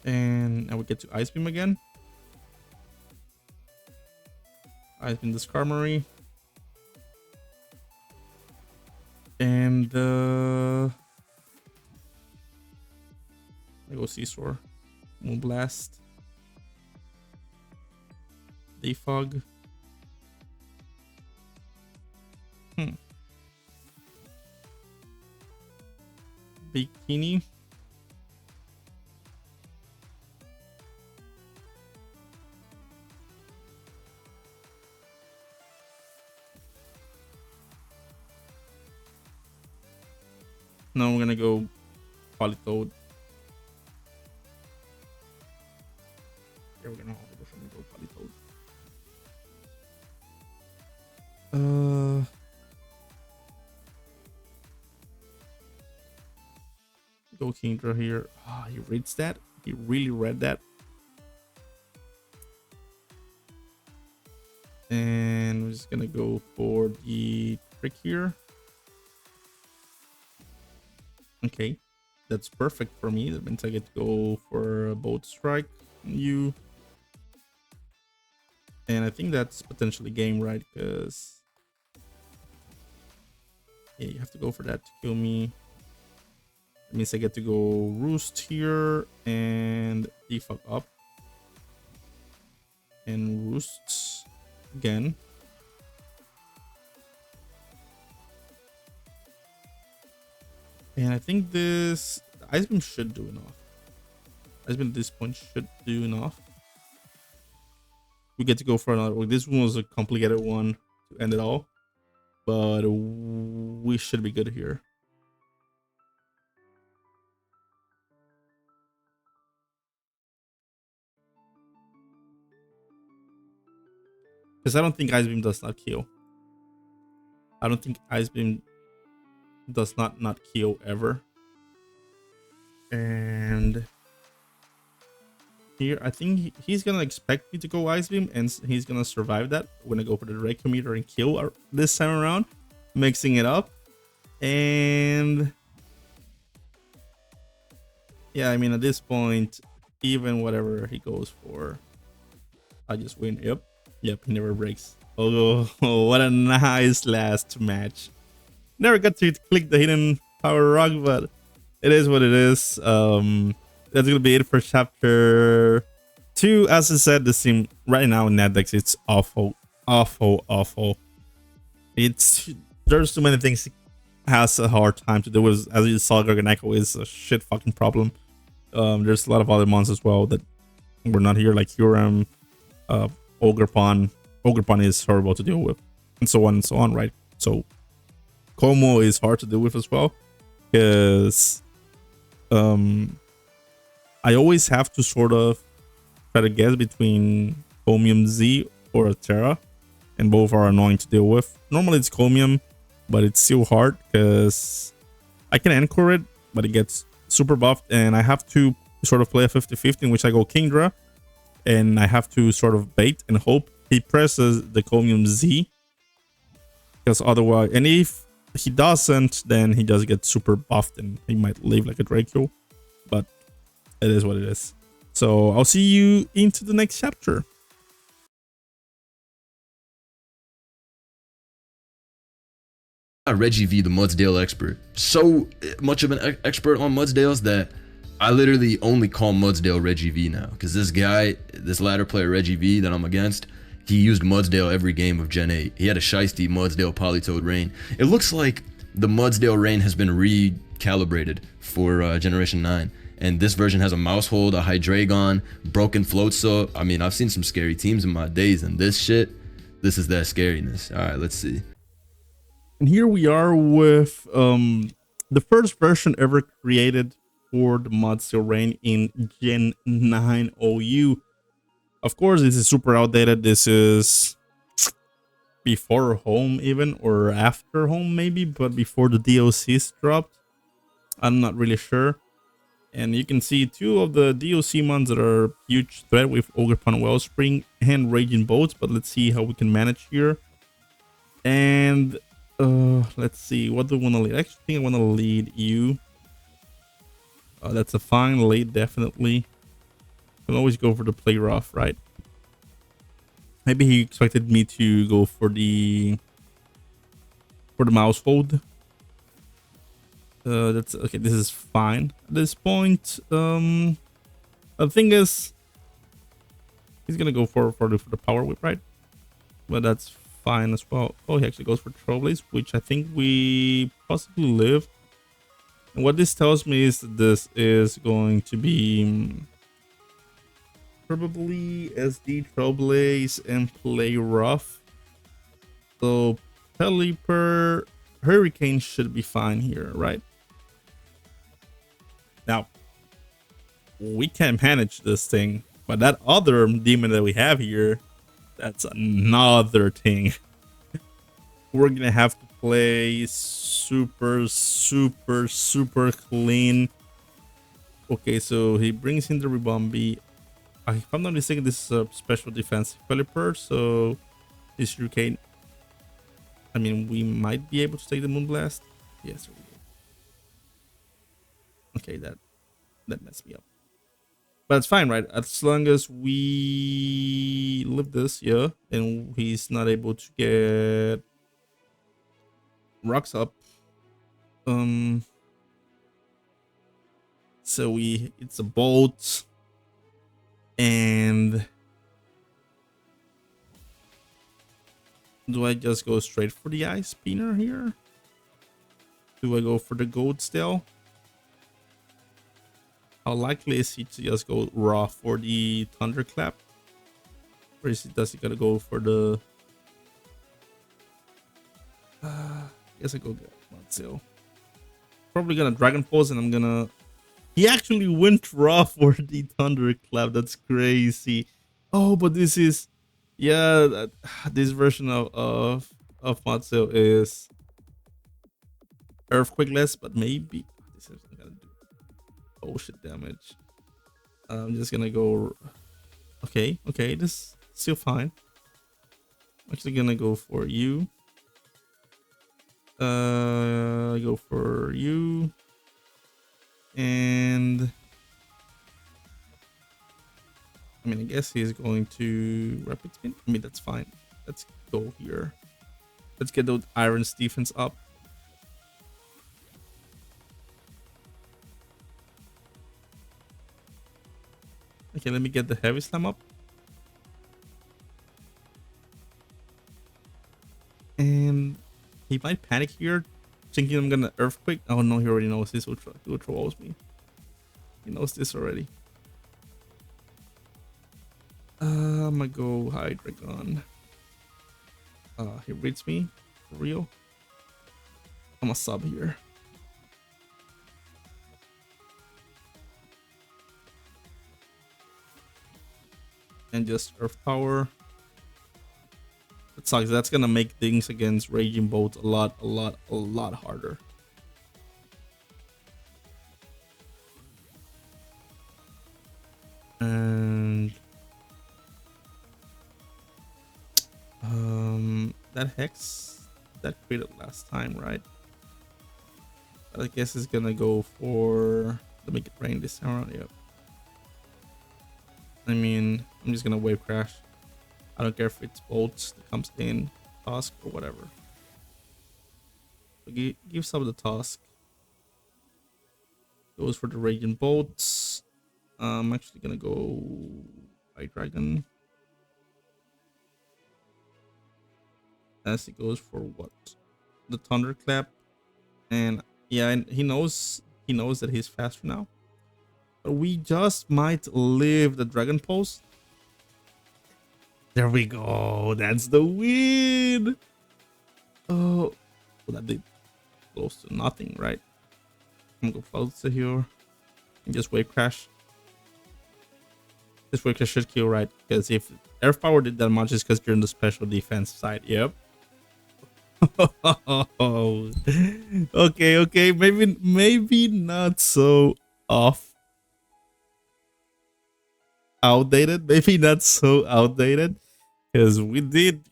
And now we get to Ice Beam again. Ice Beam this Skarmory. And I go Seesaw. Moonblast. Defog. Bikini. No, we're gonna go Politoad. Yeah, we're gonna go Politoad. Go Kingdra here. Ah, he reads that. He really read that. And we're just gonna go for the trick here. Okay, that's perfect for me. That means I get to go for a Bolt Strike on you. And I think that's potentially game, right? Because yeah, you have to go for that to kill me. That means I get to go Roost here and defog up. And Roost again. And I think this Ice Beam should do enough. Ice Beam at this point should do enough. We get to go for another one. This one was a complicated one to end it all. But we should be good here. Because I don't think Ice Beam does not kill. I don't think Ice Beam does not kill ever. And here I think he's gonna expect me to go Ice Beam, and he's gonna survive that. We're gonna go for the Ray Commuter and kill this time around, mixing it up. And yeah, I mean, at this point, even whatever he goes for, I just win. Yep, he never breaks. Oh, what a nice last match. Never got to click the Hidden Power Rock, but it is what it is. That's gonna be it for chapter 2. As I said, this team right now in Nadex, it's awful. There's too many things it has a hard time to do with. As you saw, Garganacl is a shit fucking problem. There's a lot of other monsters as well that were not here, like Huram, Ogrepon. Ogrepon is horrible to deal with, and so on, right? So Como is hard to deal with as well, because I always have to sort of try to guess between Comium Z or a Terra, and both are annoying to deal with. Normally it's Comium, but it's still hard because I can anchor it, but it gets super buffed, and I have to sort of play a 50-50 in which I go Kingdra, and I have to sort of bait and hope he presses the Comium Z, because otherwise, and if he doesn't, then he does get super buffed and he might live like a Draco, but it is what it is. So I'll see you into the next chapter. Reggie V, the Mudsdale expert. So much of an expert on Mudsdales that I literally only call Mudsdale Reggie V now, because this guy, this ladder player Reggie V that I'm against, he used Mudsdale every game of Gen 8. He had a Shiesty Mudsdale Politoad Rain. It looks like the Mudsdale Rain has been recalibrated for Generation 9. And this version has a Mousehold, a Hydreigon, broken Floatzel. I mean, I've seen some scary teams in my days, and this shit, this is that scariness. All right, let's see. And here we are with the first version ever created for the Mudsdale Rain in Gen 9 OU. Of course, this is super outdated. This is before home even, or after home maybe, but before the DLCs dropped. I'm not really sure. And you can see two of the DLC mons that are huge threat with Ogre Pond Wellspring and Raging Boats, but let's see how we can manage here. And let's see, what do we want to lead? I actually think I want to lead you. That's a fine lead, definitely. You can always go for the play rough, right? Maybe he expected me to go for the mouse hold. That's okay. This is fine at this point. The thing is, he's gonna go for the power whip, right? But that's fine as well. Oh, he actually goes for Trailblaze, which I think we possibly live. And what this tells me is that this is going to be probably SD Trailblaze and play rough. So Pelipper Hurricane should be fine here, right? Now, we can manage this thing, but that other demon that we have here, that's another thing. We're gonna have to play super clean. Okay, so he brings in the Ribombi. If I'm not mistaken, this is a special defensive Pelipper, so this Hurricane, I mean, we might be able to take the Moonblast. Yes, we will. Okay, that messed me up. But it's fine, right? As long as we live this, yeah, and he's not able to get rocks up. So it's a bolt, and do I just go straight for the ice spinner here? Do I go for the goat still? How likely is he to just go raw for the thunderclap? Or does he gotta go for the I guess I go get Mudsdale. Probably gonna Dragon Pulse, and I'm gonna, he actually went raw for the thunderclap. That's crazy. Oh, but this is, yeah, this version of Mudsdale is earthquakeless, but maybe this is gonna do bullshit damage. I'm just gonna go. Okay, this is still fine. I'm actually gonna go for you. Go for you, and I mean, I guess he's going to rapid spin. I mean, that's fine. Let's go here. Let's get those Iron's defense up. Okay, let me get the heavy slam up. And he might panic here, thinking I'm gonna earthquake. Oh no, he already knows this. Ultra walls me. He knows this already. I'm gonna go High Dragon. He reads me for real. I'm a sub here. And just Earth Power. It sucks. That's gonna make things against Raging Bolt a lot harder. And that Hex that created last time, right? But I guess it's gonna go for the Make It Rain this time around. Yep. I mean, I'm just gonna Wave Crash. I don't care if it's bolts that comes in, Tusk or whatever. So give some of the Tusk. Goes for the Raging Bolts. I'm actually gonna go White Dragon. As it goes for what? The Thunderclap. And yeah, and he knows that he's faster now. But we just might live the Dragon Pulse. There we go. That's the win. Oh, well, that did close to nothing, right? I'm gonna go Floatza here. And just Wave Crash. This Wave Crash should kill, right? Because if Earth Power did that much, it's because you're in the special defense side. Yep. Okay. Maybe not so off. Outdated. Maybe not so outdated. Because we did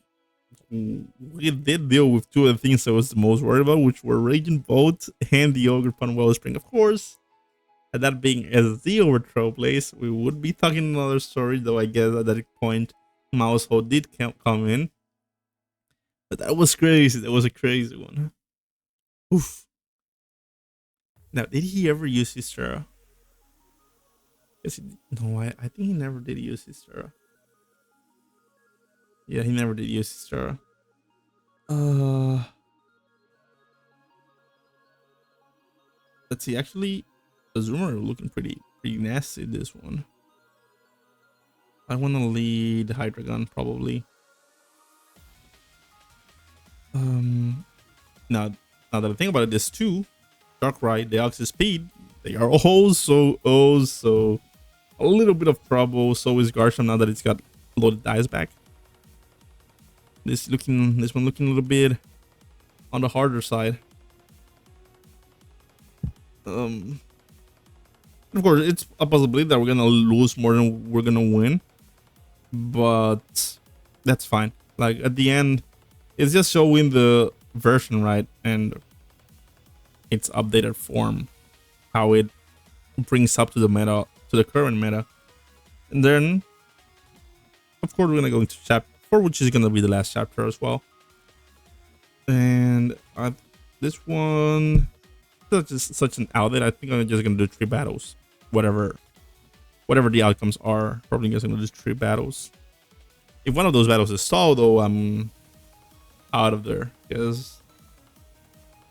deal with two of the things I was the most worried about, which were Raging Bolt and the Ogre Pun Wellspring. Of course, and that being as the overthrow place, we would be talking another story, though I guess at that point Mousehold did come in. But that was crazy. That was a crazy one. Oof. Now, did he ever use his Terra? No, I think he never did use his Terra. Yeah, he never did use his Terra. Let's see. Actually, the Zoomer looking pretty nasty. This one. I want to lead Hydreigon probably. Now that I think about it, this too, Darkrai, Deoxys Speed, they are also a little bit of trouble. So is Garchomp now that it's got loaded dice back. This one looking a little bit on the harder side. Of course, it's a possibility that we're gonna lose more than we're gonna win, but that's fine. Like at the end, it's just showing the version, right, and its updated form, how it brings up to the meta, to the current meta. And then of course we're gonna go into chapter 4, which is gonna be the last chapter as well. And this one, just such an outlet. I think I'm just gonna do 3 battles, whatever the outcomes are. Probably just gonna do 3 battles. If one of those battles is stalled, though, I'm out of there, because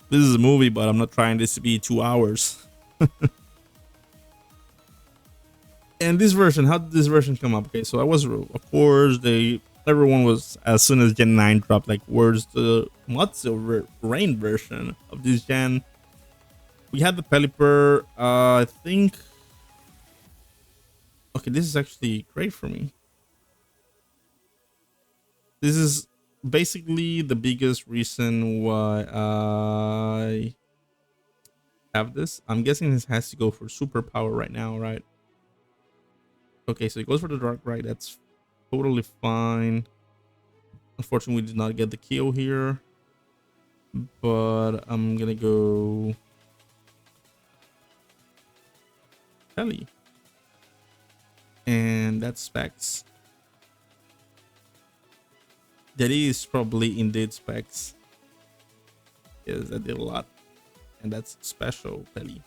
this is a movie, but I'm not trying this to be 2 hours. And this version, how did this version come up? Okay, so I was, of course, everyone was, as soon as Gen 9 dropped, like, where's the Mudsdale Rain version of this gen? We had the Pelipper, I think. Okay, this is actually great for me. This is basically the biggest reason why I have this. I'm guessing this has to go for superpower right now, right? Okay, so it goes for the Darkrai. That's totally fine. Unfortunately, we did not get the kill here, but I'm gonna go Kelly, and that's specs. That is probably indeed specs. Yes, that did a lot, and that's special Kelly.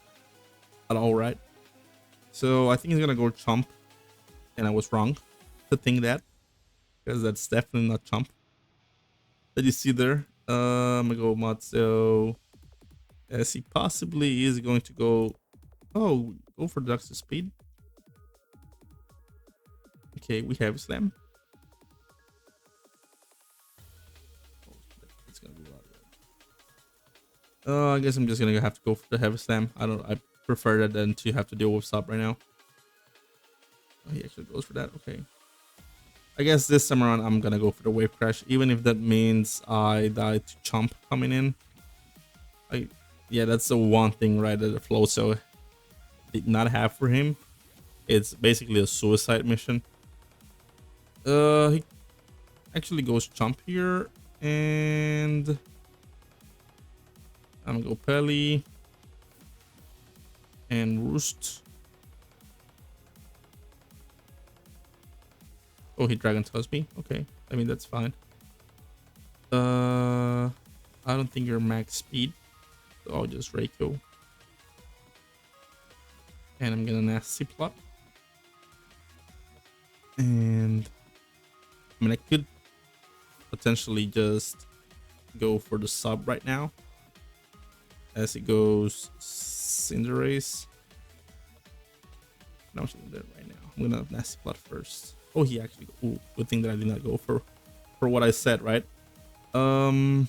But all right, so I think he's gonna go Chomp, and I was wrong to think that, because that's definitely not Chomp that you see there. I'm gonna go Mudsdale, as he possibly is going to go. Oh, go for Deoxys Speed. Okay, we have Slam. It's gonna be a lot. I guess I'm just gonna have to go for the Heavy Slam. I prefer that than to have to deal with Sub right now. Oh, he actually goes for that. Okay. I guess this time around I'm gonna go for the Wave Crash, even if that means I die to Chomp coming in. Yeah, that's the one thing, right, that the flow so did not have for him. It's basically a suicide mission. He actually goes Chomp here, and I'm gonna go Pelly and Roost. Oh, he Dragon Tails me. Okay, I mean that's fine. I don't think you're max speed, so I'll just Reiko. And I'm gonna Nasty Plot. And I mean, I could potentially just go for the sub right now, as it goes Cinderace. No, I'm just gonna do it right now. I'm gonna Nasty Plot first. Oh, he actually. Ooh, good thing that I did not go for what I said, right? I mean,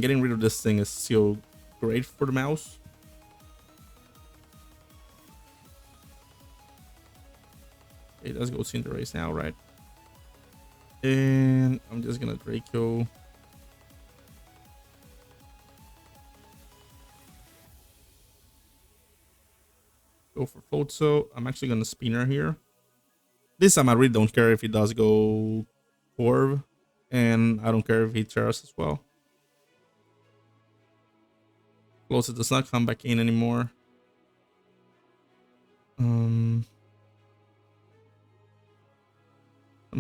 getting rid of this thing is still great for the mouse, Okay, let's go Cinderace now, right? And I'm just gonna Draco. Go for Floatzel. I'm actually gonna Spinner here. This time I really don't care if he does go Orb. And I don't care if he Terras as well. Floatzel does not come back in anymore. I'm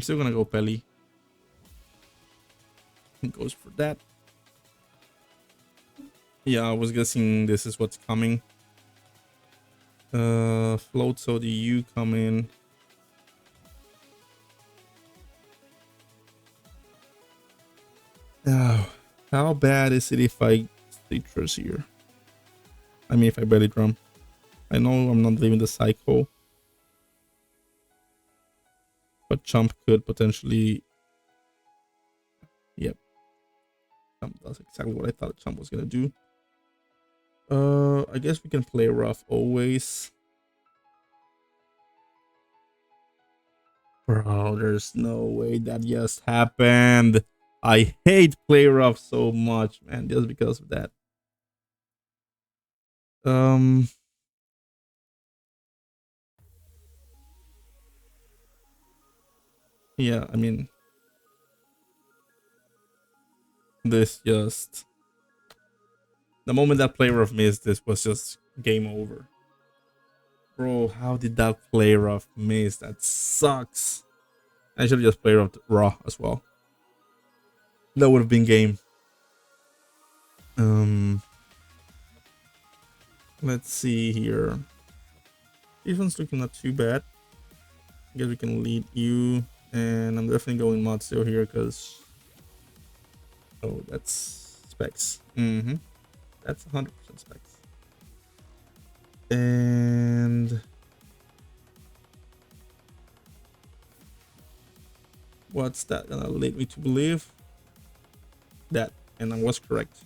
still gonna go Pelly. He goes for that. Yeah, I was guessing this is what's coming. Floatzel, do you come in? Oh, how bad is it if I Citrus here? I mean, if I Belly Drum. I know I'm not leaving the Psycho. But Chump could potentially... Yep. Chump does exactly what I thought Chump was gonna do. I guess we can play rough always. Bro, there's no way that just happened. I hate play rough so much, man, just because of that. Yeah, I mean, this just... The moment that play rough missed, this was just game over. Bro, how did that play rough miss? That sucks. I should have just played rough raw as well. That would have been game. Let's see here. This one's looking not too bad. I guess we can lead you. And I'm definitely going Mudsdale here because... Oh, that's specs. That's 100% specs. And... What's that gonna lead me to believe? That. And I was correct.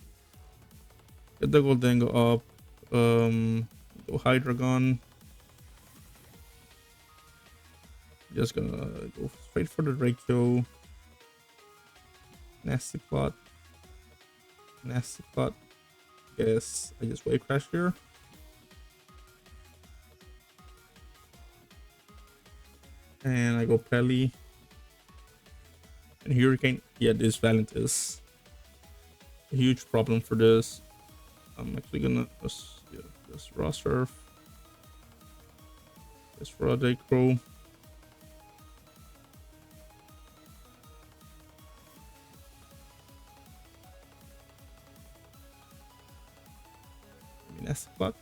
Get the gold, then go up. Go Hydreigon. Just gonna go straight for the Draco. Nasty plot. Nasty plot. Guess I just wave crash here. And I go Pelly. And Hurricane. Yeah, this Valiant is a huge problem for this. I'm actually gonna just Raw Surf. Just Raw Daycrow. Nasty Plot.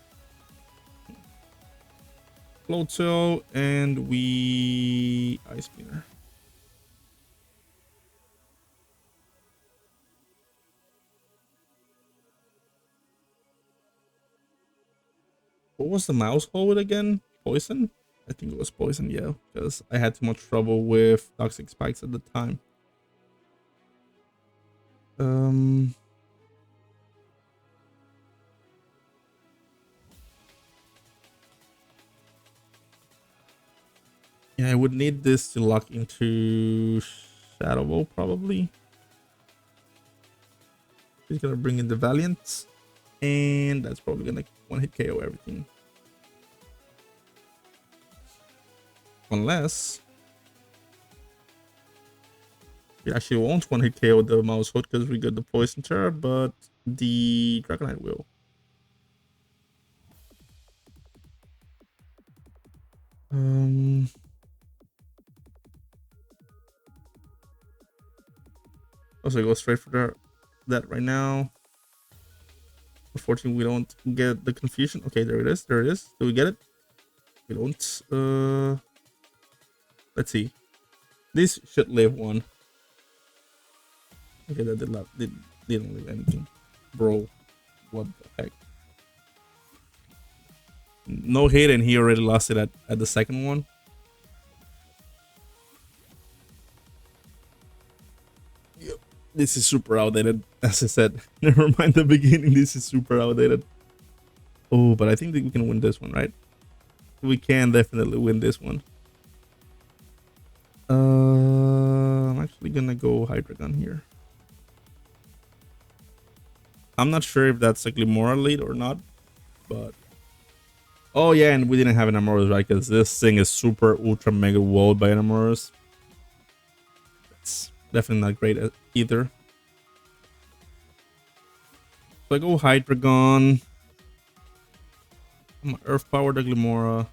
Floatzel, and we Ice Spinner. What was the mouse hold again? Poison? I think it was poison, yeah, because I had too much trouble with toxic spikes at the time. Yeah, I would need this to lock into Shadow Ball probably. He's gonna bring in the Valiant, and that's probably gonna one-hit KO everything. Unless we actually won't one-hit KO the mouse hood because we got the Poison Terror, but the Dragonite will. Also go straight for that right now. Unfortunately, we don't get the confusion. Okay, there it is. There it is. Do we get it? We don't. Let's see. This should live one. Okay, that didn't live anything. Bro, what the heck? No hit, and he already lost it at the second one. Yep. This is super outdated, as I said. Never mind the beginning, this is super outdated. Oh, but I think that we can win this one, right? We can definitely win this one. I'm actually gonna go Hydreigon here. I'm not sure if that's a Glimora lead or not, but oh yeah, and we didn't have an Amoros, right? Because this thing is super ultra mega walled by an Amoros. It's definitely not great either. So I go Hydreigon. I'm gonna Earth Power the Glimora.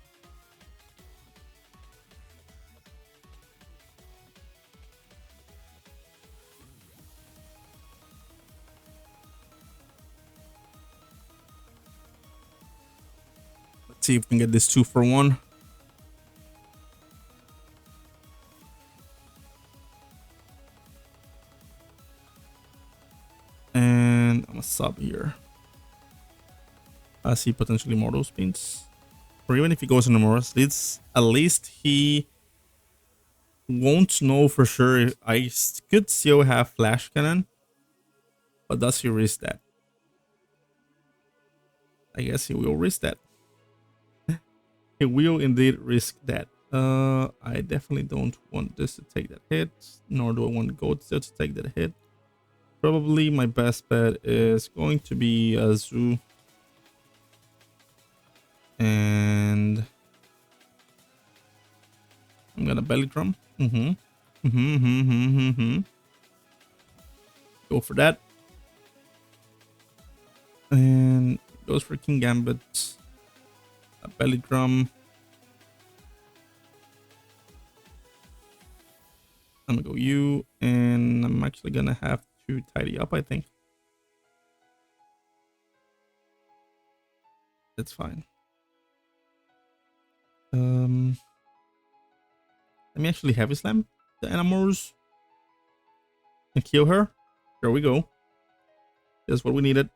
Let's see if we can get this 2 for 1. And I'm a sub here. I see potentially Mortal Spins. Or even if he goes in the Morris leads, at least he won't know for sure. I could still have Flash Cannon. But does he risk that? I guess he will risk that. He will indeed risk that. I definitely don't want this to take that hit, nor do I want Goatstail to take that hit. Probably my best bet is going to be a Zoo. And I'm gonna Belly Drum. Go for that. And goes for King Gambit. A Belly Drum. I'm gonna go you, and I'm actually gonna have to tidy up, I think. That's fine. Let me actually Heavy Slam the Animals and kill her. There we go. That's what we needed.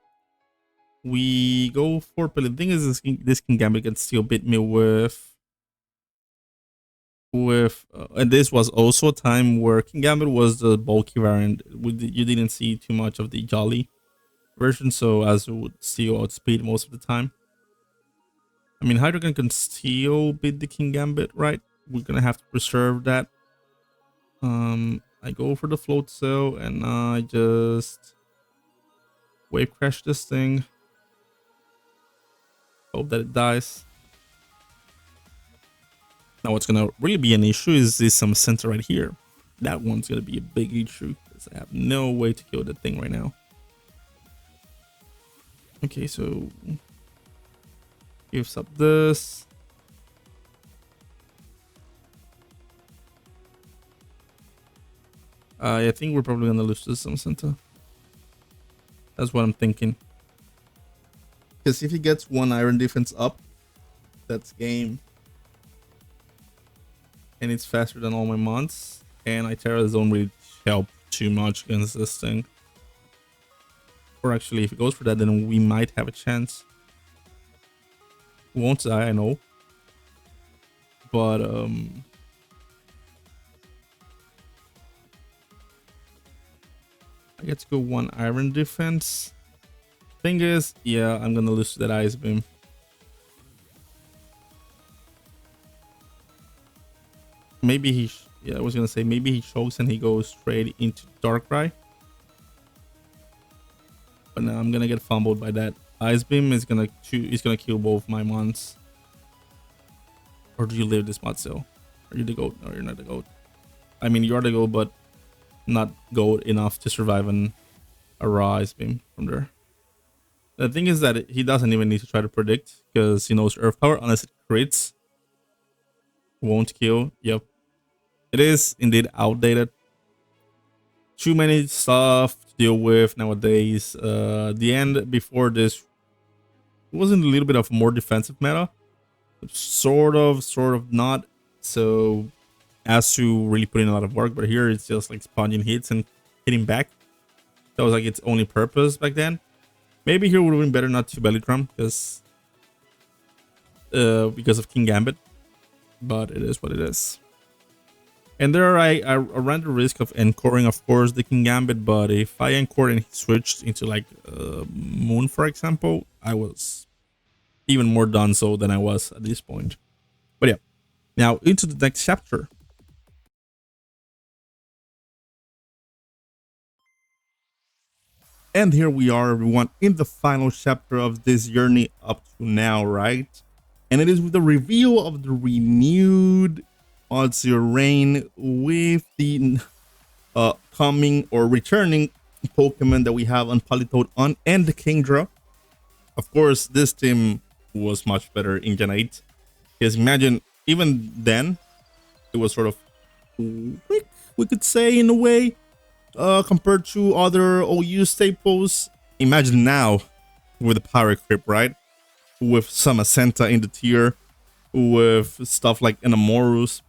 We go for, but the thing is, this King Gambit can still beat me with and this was also a time where King Gambit was the bulky variant. You didn't see too much of the Jolly version, so as would still outspeed most of the time. I mean, Hydreigon can still beat the King Gambit, right? We're gonna have to preserve that. I go for the Float Cell, and I just Wave Crash this thing. Hope that it dies. Now what's gonna really be an issue is this center right here. That one's gonna be a big issue because I have no way to kill that thing right now. Okay, so gives up this. I think we're probably gonna lose this center. That's what I'm thinking. Because if he gets one Iron Defense up, that's game. And it's faster than all my mons. And Iteras don't really help too much against this thing. Or actually, if it goes for that, then we might have a chance. Won't die, I know. But, I get to go one Iron Defense. Thing is, yeah, I'm gonna lose to that Ice Beam. Maybe he, I was gonna say maybe he chokes and he goes straight into Darkrai. But now I'm gonna get fumbled by that. Ice Beam is gonna kill both my mons. Or do you live this Mudsdale? Are you the goat? No, you're not the goat. I mean, you're the goat, but not goat enough to survive a raw Ice Beam from there. The thing is that he doesn't even need to try to predict because he knows Earth Power unless it crits. Won't kill. Yep. It is indeed outdated. Too many stuff to deal with nowadays. The end before this wasn't a little bit of more defensive meta. Sort of not. So has to really put in a lot of work, but here it's just like sponging hits and hitting back. That was like its only purpose back then. Maybe here would have been better not to Belly Drum because of King Gambit. But it is what it is. And there I ran the risk of encoring, of course, the King Gambit, but if I encore and he switched into like Moon, for example, I was even more done so than I was at this point. But yeah, now into the next chapter. And here we are, everyone, in the final chapter of this journey up to now, right? And it is with the reveal of the renewed Mudsdale Rain with the coming or returning Pokemon that we have on Politoed and the Kingdra. Of course, this team was much better in Gen 8. Because imagine, even then, it was sort of weak, we could say, in a way, compared to other OU staples. Imagine now with the power creep, right? With some Ascenta in the tier, with stuff like Enamorus,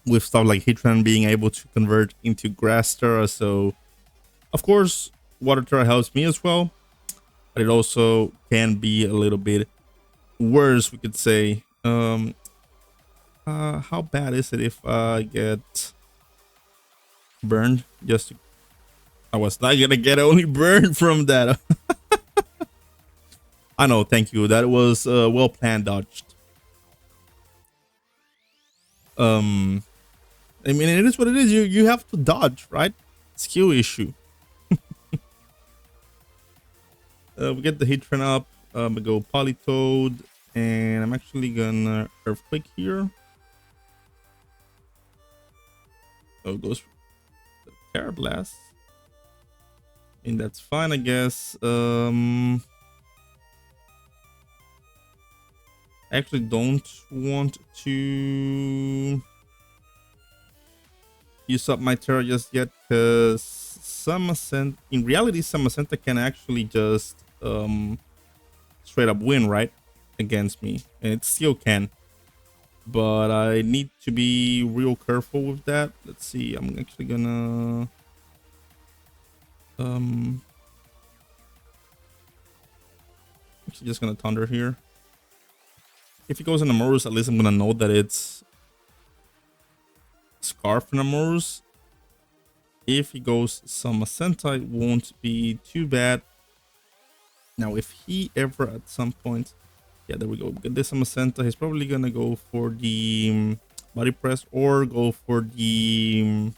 with stuff like Hitran being able to convert into Grass Terra. So, of course, Water Terra helps me as well, but it also can be a little bit worse, we could say. How bad is it if I get burned? I was not gonna get only burned from that. I know, thank you. That was well planned, dodged. I mean, it is what it is. You have to dodge, right? Skill issue. We get the Hitran up. We go Politoed, and I'm actually gonna Earthquake here. Oh, it goes Terra Blast. I mean, that's fine, I guess. I actually don't want to use up my Terra just yet, because some Ascent, in reality, some Ascenta can actually just straight up win, right, against me, and it still can. But I need to be real careful with that. Let's see. I'm actually gonna actually just gonna Thunder here. If he goes in Amorous, at least I'm gonna know that it's Scarf and Amorous. If he goes some Ascenta, it won't be too bad. Now, if he ever at some point, yeah, there we go, get this Ascenta, he's probably gonna go for the Body Press or go for the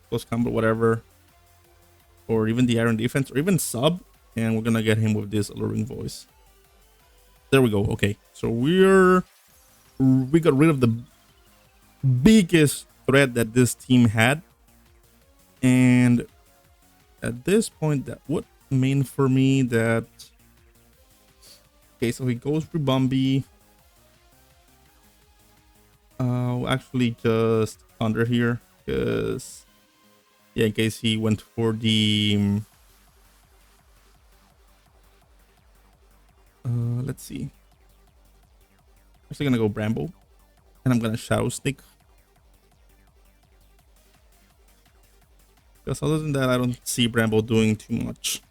close combo, whatever, or even the Iron Defense, or even sub, and we're gonna get him with this Alluring Voice. There we go. Okay, so we got rid of the biggest threat that this team had, and at this point, that would mean for me that, okay, so he goes for Bumby. I'll actually just Thunder here, because yeah, in case he went for the let's see, I'm actually gonna go Bramble, and I'm gonna Shadow Stick, because other than that, I don't see Bramble doing too much.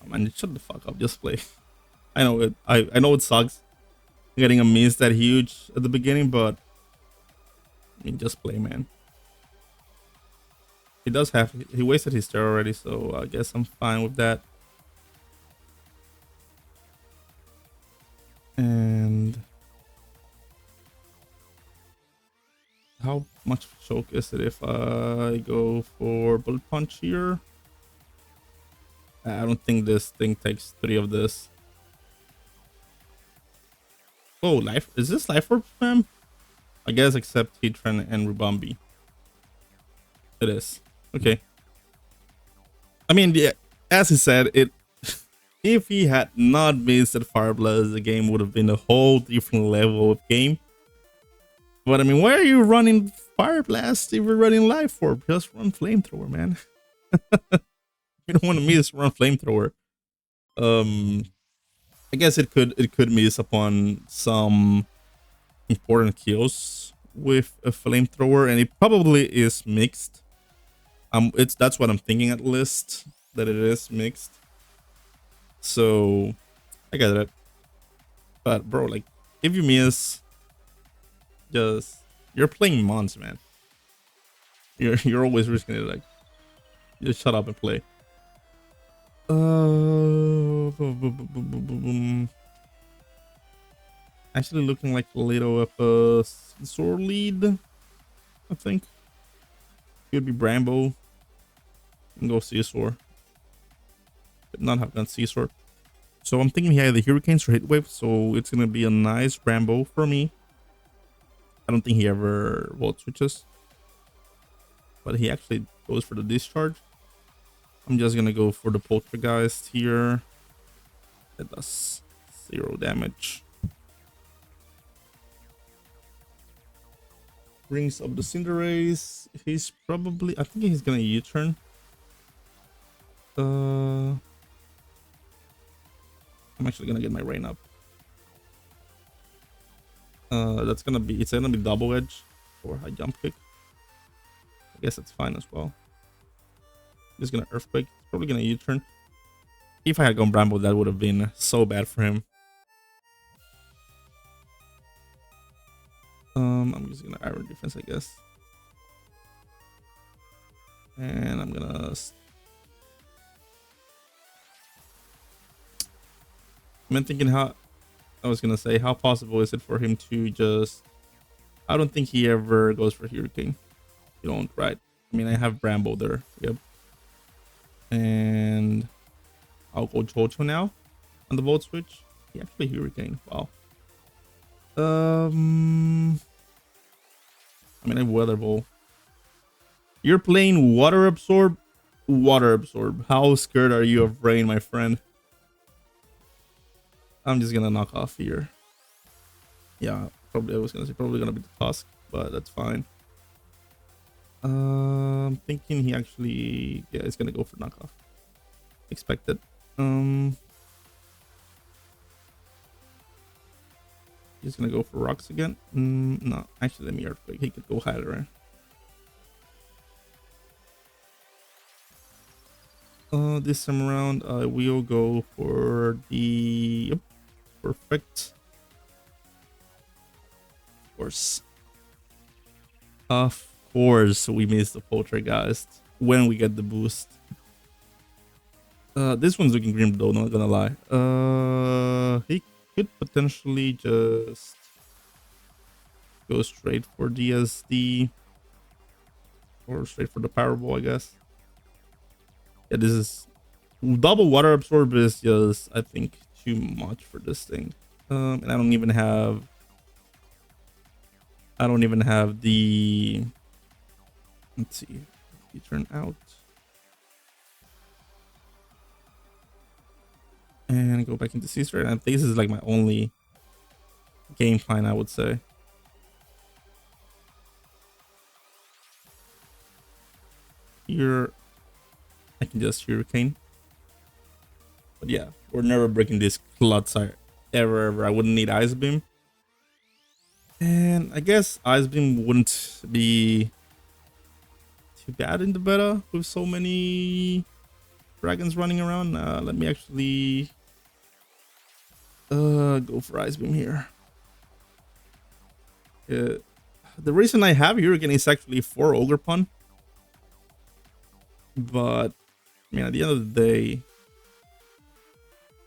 Oh man, shut the fuck up, just play. I know it. I know it sucks getting a miss that huge at the beginning, but I mean, just play, man. He wasted his Terra already, so I guess I'm fine with that. And how much choke is it if I go for Bullet Punch here? I don't think this thing takes 3 of this. Oh, life, is this Life Orb spam? I guess except Hitran and Rubambi. It is. Okay. I mean, yeah, as he said, if he had not missed that Fire Blast, the game would have been a whole different level of game. But I mean, why are you running Fire Blast if you're running Life Orb? Just run Flamethrower, man. You don't want to miss run Flamethrower. I guess it could miss upon some important kills with a Flamethrower, and it probably is mixed. That's what I'm thinking, at least, that it is mixed. So I get it. But bro, like, if you miss, you're playing Mons, man. You're always risking it. Like, just shut up and play. Actually looking like a little of a Scizor lead, I think. Could be Bramble. And go Scizor. But not have done Scizor. So I'm thinking he had the Hurricanes or Hit Wave, so it's gonna be a nice Bramble for me. I don't think he ever Volt switches. But he actually goes for the discharge. I'm just gonna go for the Poltergeist here. It does 0 damage. Brings up the Cinderace. He's probably, I think he's gonna U-turn. I'm actually gonna get my Rain up. It's gonna be double edge or a jump kick. I guess that's fine as well. Just gonna Earthquake. Probably gonna U-turn. If I had gone Bramble, that would have been so bad for him. I'm just gonna Iron Defense, I guess. And I'm gonna... I'm thinking how... I was gonna say, how possible is it for him to just... I don't think he ever goes for Hurricane. You don't, right? I mean, I have Bramble there. Yep. And... I'll go Jojo now on the Volt switch. He actually Hurricane. Wow. I mean, I have Weather Ball. You're playing Water Absorb? Water Absorb. How scared are you of Rain, my friend? I'm just gonna knock off here. Yeah, probably I was gonna say probably gonna be the Tusk, but that's fine. I'm thinking he actually, yeah, he's gonna go for knockoff. Expected. He's gonna go for rocks again. No, actually, let me Earthquake. He could go higher. This time around, I will go for the... Yep, perfect. Of course, we missed the Poltergeist when we get the boost. This one's looking grim though, not gonna lie. He could potentially just go straight for DSD or straight for the Powerball, I guess. Yeah, this is double Water Absorb is just, I think, too much for this thing. And I don't even have the, let's see, you turn out and go back into Caesar. And I think this is like my only game plan, I would say. Here, I can just Hurricane. But yeah, we're never breaking this Klutz ever. I wouldn't need Ice Beam. And I guess Ice Beam wouldn't be too bad in the beta with so many dragons running around. Let me actually go for Ice Beam here. The reason I have Hurricane is actually for Ogerpon. But I mean, at the end of the day,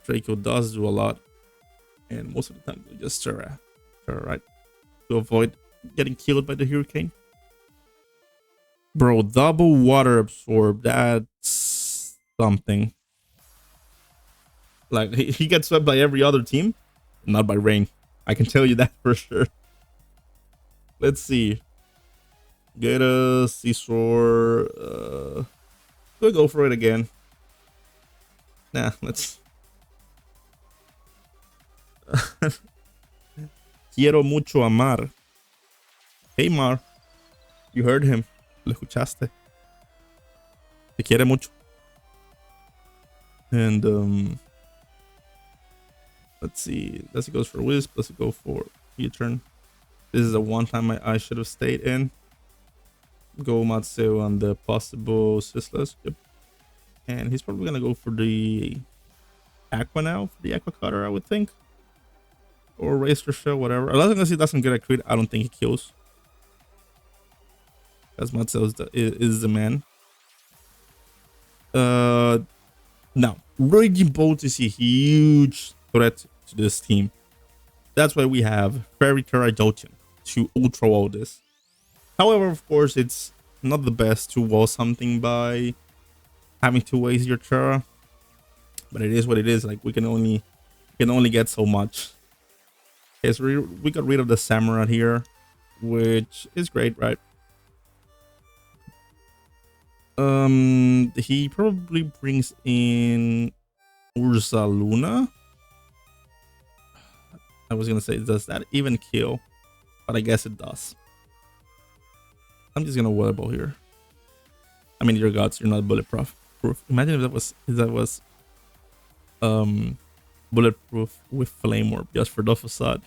Draco does do a lot, and most of the time we just Terra, right, to avoid getting killed by the Hurricane. Bro, double Water Absorb, that's something. Like, he gets swept by every other team, not by Rain. I can tell you that for sure. Let's see. Get a Scizor. We'll go for it again. Nah, let's... Quiero mucho amar. Hey, Mar. You heard him. Lo escuchaste. Te quiere mucho. And, let's see. Let's go for Wisp. Let's go for U-turn. This is a one-time I should have stayed in. Go Mudsdale on the possible Swissless. Yep. And he's probably gonna go for the Aqua now, for the Aqua Cutter, I would think. Or Racer Shell, whatever. As long as he doesn't get a crit, I don't think he kills. Because Mudsdale is the man. Now, Raging Bolt is a huge threat to this team. That's why we have Fairy Terra Jotun to ultra wall this. However, of course, it's not the best to wall something by having to waste your Terra. But it is what it is. Like we can only get so much. Okay, so we got rid of the Samurott here, which is great, right? He probably brings in Ursa Luna. I was gonna say, does that even kill? But I guess it does. I'm just gonna weather ball here. I mean, your gods, you're not bulletproof. Imagine if that was bulletproof with flame orb just for the facade.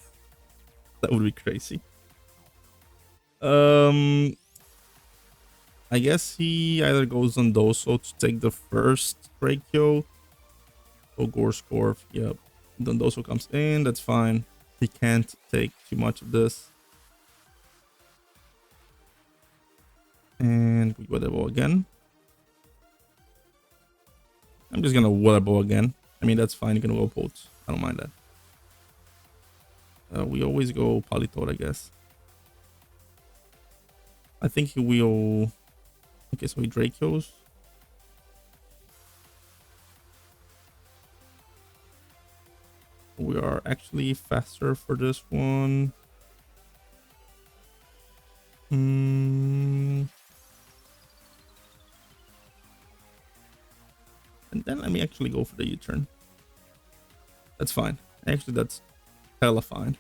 That would be crazy. I guess he either goes on Doso to take the first Drakeo or Gorscorp. Yep. Then Doso comes in, that's fine. He can't take too much of this. And we weather ball again. I'm just gonna weather ball again. I mean, that's fine. You can go Polt. I don't mind that. We always go Politoad, I guess. I think he will. Okay, so he Draco's. We are actually faster for this one. And then let me actually go for the U-turn. That's fine. Actually, that's hella fine.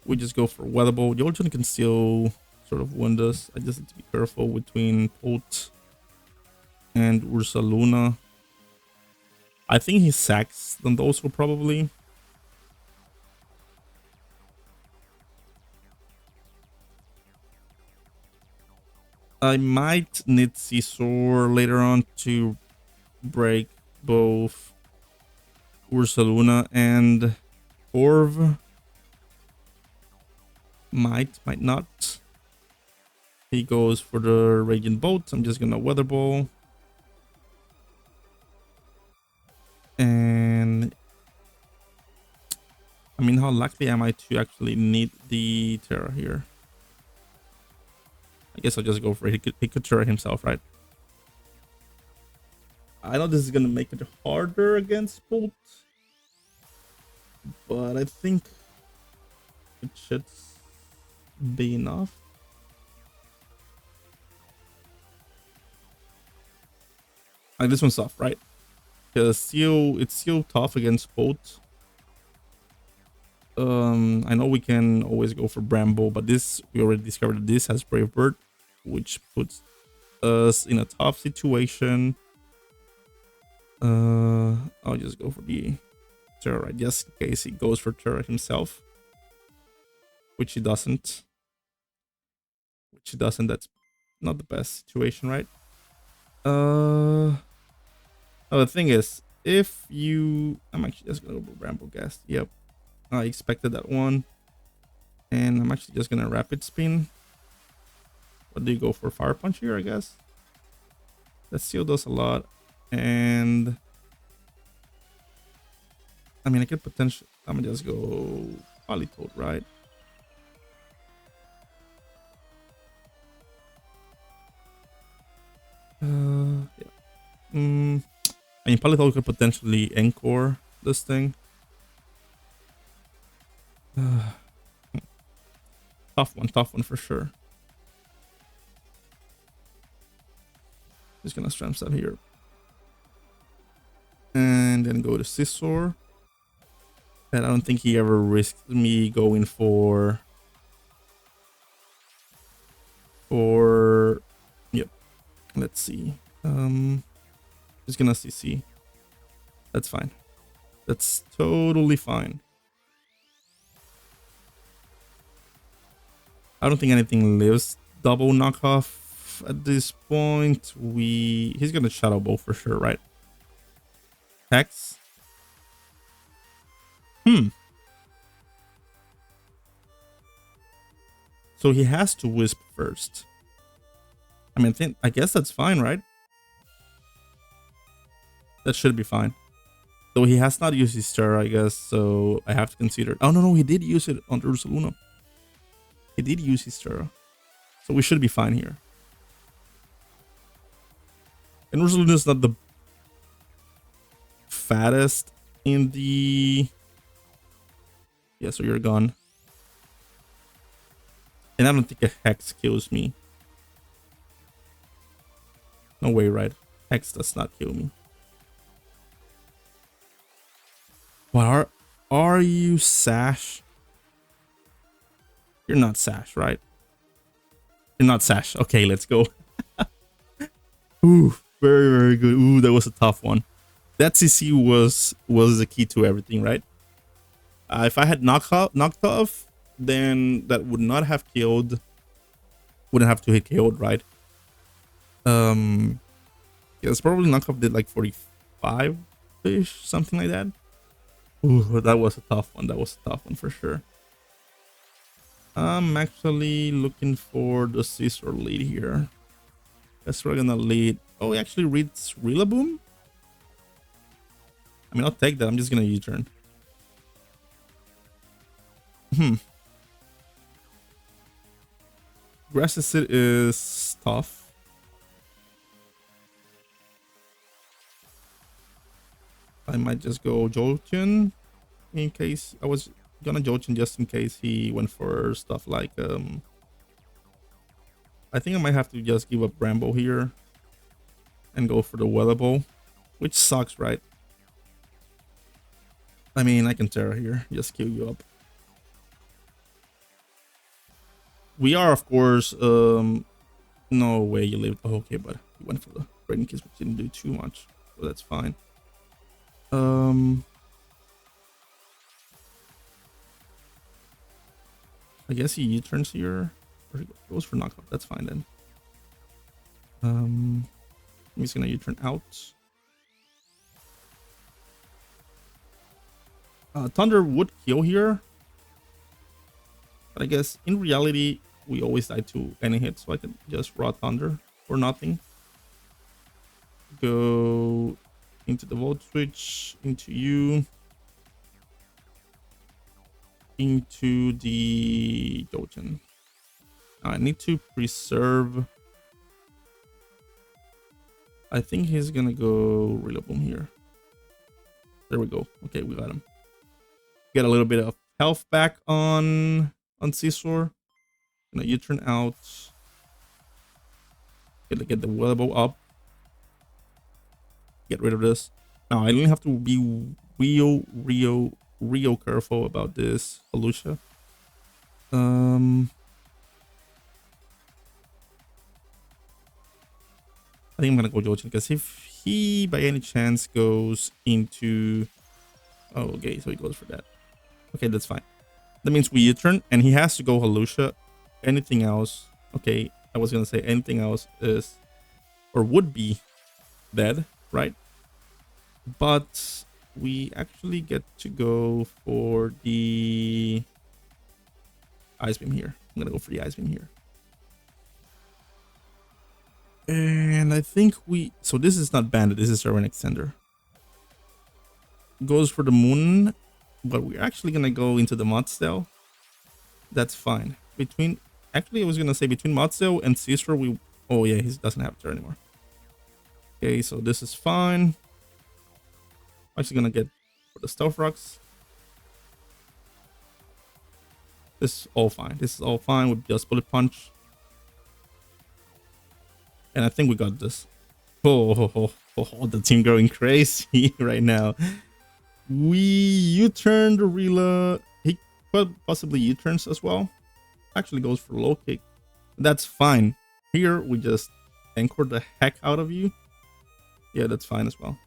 We just go for Weather Ball. Jolteon can still sort of win this. I just need to be careful between Polt and Ursa Luna. I think he sacks Dondoso probably. I might need Scizor later on to break both Ursa Luna and Orv. Might not. He goes for the Radiant Bolt. I'm just gonna Weather Ball. And I mean, how lucky am I to actually need the Terra here? I guess I'll just go for it. He could Terra himself, right? I know this is gonna make it harder against Bolt, but I think it should be enough. Like this one's tough, right? Because it's still tough against Bolt. I know we can always go for Bramble, but this we already discovered that this has Brave Bird, which puts us in a tough situation. I'll just go for the Terra just in case he goes for Terra himself, which he doesn't. That's not the best situation, right? Oh, the thing is, if you, I'm actually just gonna go for Bramble Ghast. Yep, I expected that one, and I'm actually just gonna Rapid Spin. What do you go for? Fire Punch here, I guess. That still does a lot, and I mean, I could potentially. I'm gonna just go Politoad, right? Yeah. I mean, Politoad could potentially Encore this thing. Tough one for sure. Just gonna Strength Stab here. And then go to Scizor. And I don't think he ever risked me going for... Yep. Let's see. Just gonna CC. That's fine. That's totally fine. I don't think anything lives double knockoff at this point. He's gonna Shadow Ball for sure, right? Hex. So he has to Wisp first. I mean, I guess that's fine, right? That should be fine. Though he has not used his star, I guess, so I have to consider. Oh, no, he did use it on Ursaluna. He did use his star. So we should be fine here. And Ursaluna is not the fattest in the... Yeah, so you're gone. And I don't think a Hex kills me. No way, right? Hex does not kill me. What are you, Sash? You're not Sash, right? You're not Sash. Okay, let's go. Ooh, very good. Ooh, that was a tough one. That CC was the key to everything, right? If I had knocked off, then that would not have killed. Wouldn't have to hit KO'd, right? Yeah, it's probably knockoff did like 45-ish, something like that. Ooh, that was a tough one. That was a tough one for sure. I'm actually looking for the Scissor lead here. Guess we're gonna lead. Oh, he actually reads Rillaboom? I mean, I'll take that. I'm just gonna U-turn. Grass Acid is tough. I might just go Jolteon in case I was gonna Jolteon just in case he went for stuff like I think I might have to just give up Bramble here and go for the Weatherbow, which sucks, right? I mean, I can Terra here, just kill you up. We are, of course, no way you lived. Oh, okay, but you went for the Breeding Kiss, which didn't do too much, so that's fine. I guess he U-turns here, or he goes for knockoff. That's fine then. I'm just gonna U-turn out. Thunder would kill here, but I guess in reality we always die to any hit, so I can just raw Thunder or nothing. Go into the Volt Switch, into you, into the Jolteon. I need to preserve. I think he's gonna go Rillaboom here. There we go. Okay, we got him. Get a little bit of health back on Scizor. Gonna U-turn out. Gonna get the Weatherbow up. Get rid of this. Now I don't have to be real careful about this Alucia. I think I'm gonna go Jolteon because if he by any chance goes into, oh, okay, so he goes for that. Okay, that's fine. That means we U-turn and he has to go Alucia. Anything else? Okay, I was gonna say anything else is or would be dead, right? But we actually get to go for the Ice Beam here. I'm gonna go for the Ice Beam here. And I think so this is not Bandit, this is our Extender. Goes for the Moon, but we're actually gonna go into the Mudsdale. That's fine. Actually I was gonna say between Mudsdale and Scizor oh yeah, he doesn't have Terra anymore. Okay, so this is fine. I'm actually gonna get for the Stealth Rocks. This is all fine. This is all fine with just Bullet Punch. And I think we got this. Oh, the team going crazy right now. We U-turned Rila. He possibly U-turns as well. Actually goes for low kick. That's fine. Here we just anchor the heck out of you. Yeah, that's fine as well.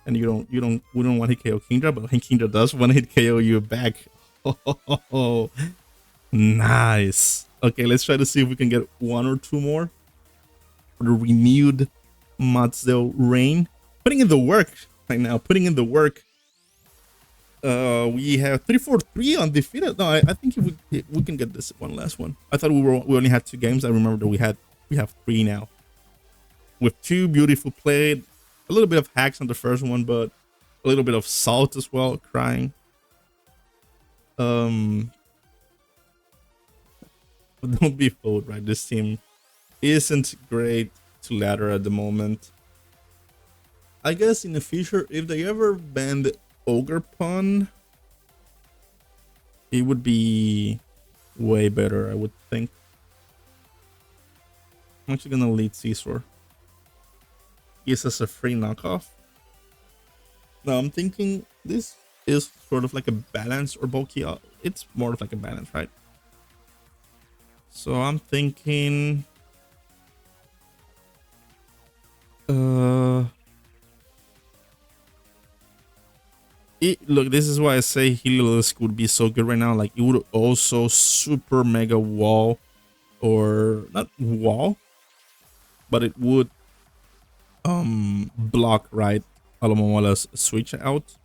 And we don't want to hit KO Kingdra, but Kingdra does want to hit KO you back. Oh, nice. Okay, let's try to see if we can get one or two more for the renewed Mudsdale Rain. Putting in the work right now. Putting in the work. We have 3-4-3 undefeated. No, I think if we can get this one last one. I thought we only had 2 games. I remember that we have 3 now. With 2 beautiful played A little bit of hacks on the first one, but a little bit of salt as well, crying. But don't be fooled, right? This team isn't great to ladder at the moment. I guess in the future, if they ever banned Ogre Pun, it would be way better, I would think. I'm actually gonna lead Caesar. Gives us a free knockoff. Now I'm thinking this is sort of like a balance or bulky. It's more of like a balance, right? So I'm thinking look, this is why I say Heliolisk would be so good right now. Like it would also super mega wall, or not wall, but it would block, right, Alamomola's switch out.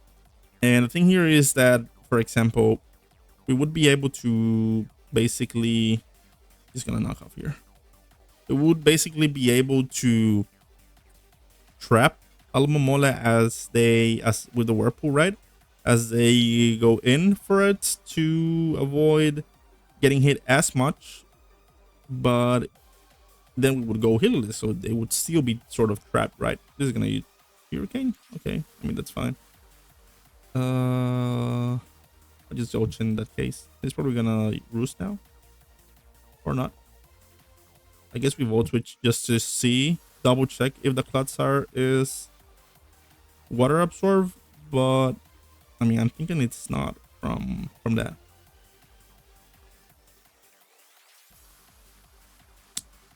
And the thing here is that, for example, we would be able to basically, he's gonna knock off here. It would basically be able to trap Alamomola as with the whirlpool, right? As they go in for it to avoid getting hit as much, but then we would go Heliolisk, so they would still be sort of trapped, right? This is gonna use Hurricane. Okay, I mean that's fine. I'll just Jolch in that case. He's probably gonna roost now, or not. I guess we Volt Switch just to see, double check if the Klutzar is water absorb, but I mean I'm thinking it's not from that.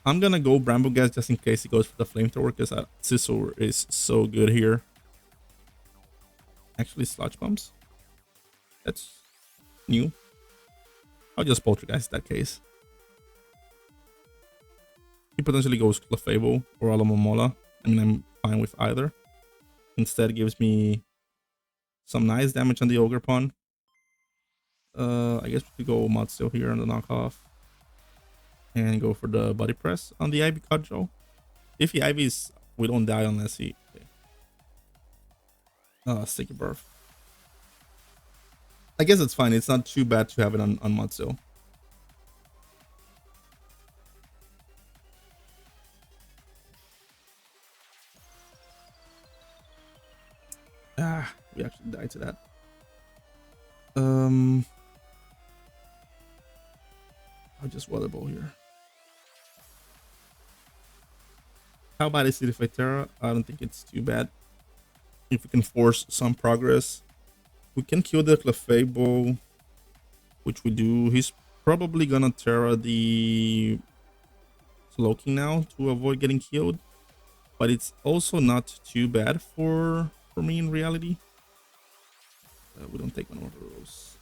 I'm gonna go Bramble Gas just in case he goes for the flamethrower, because Scizor is so good here. Actually, Sludge Bombs. That's new. I'll just Poltergeist in that case. He potentially goes Clefable or Alamomola. I mean, I'm fine with either. Instead, gives me some nice damage on the Ogre Pun. I guess we could go Mudsdale here on the knockoff. And go for the Body Press on the Ivy Cudgel. If he Ivy's, we don't die unless he... Okay. Sticky Burf. I guess it's fine. It's not too bad to have it on Mudsdale. We actually died to that. I'll just Water Ball here. How bad is it if I Terra? I don't think it's too bad. If we can force some progress, we can kill the Clefable, which we do. He's probably gonna Terra the Slowking now to avoid getting killed, but it's also not too bad for me in reality. We don't take one of those.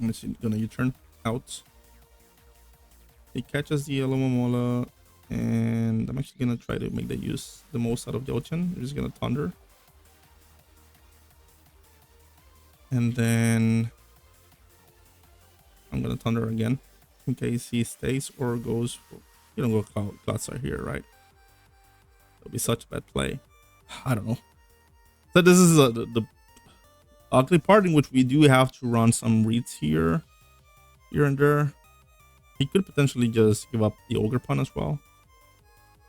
I'm just gonna U-turn out. He catches the Alamomola, and I'm actually gonna try to make the most out of the Ocean. I'm just gonna Thunder, and then I'm gonna Thunder again in case he stays or goes for, you don't go Klutzar here, right? It'll be such a bad play. I don't know. So this is the ugly part in which we do have to run some reads here and there. He could potentially just give up the Ogre Pun as well,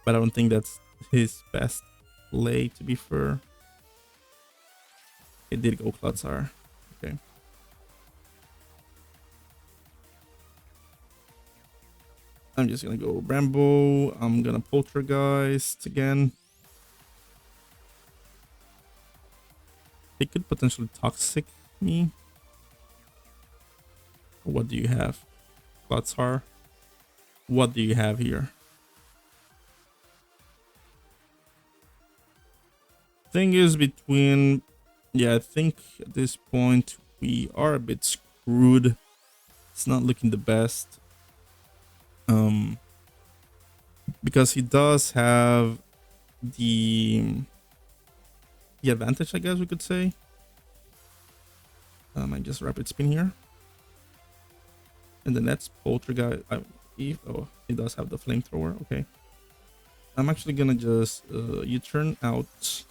but I don't think that's his best play, to be fair. It did go Klutzar. Okay. I'm just gonna go Bramble. I'm gonna Poltergeist again. It could potentially Toxic me. What do you have? Klutzar. What do you have here? Thing is between... Yeah, I think at this point we are a bit screwed. It's not looking the best. Because he does have the advantage, I guess we could say. I just Rapid Spin here. And then that's Poltergeist. He does have the Flamethrower. Okay. I'm actually gonna just U-turn out.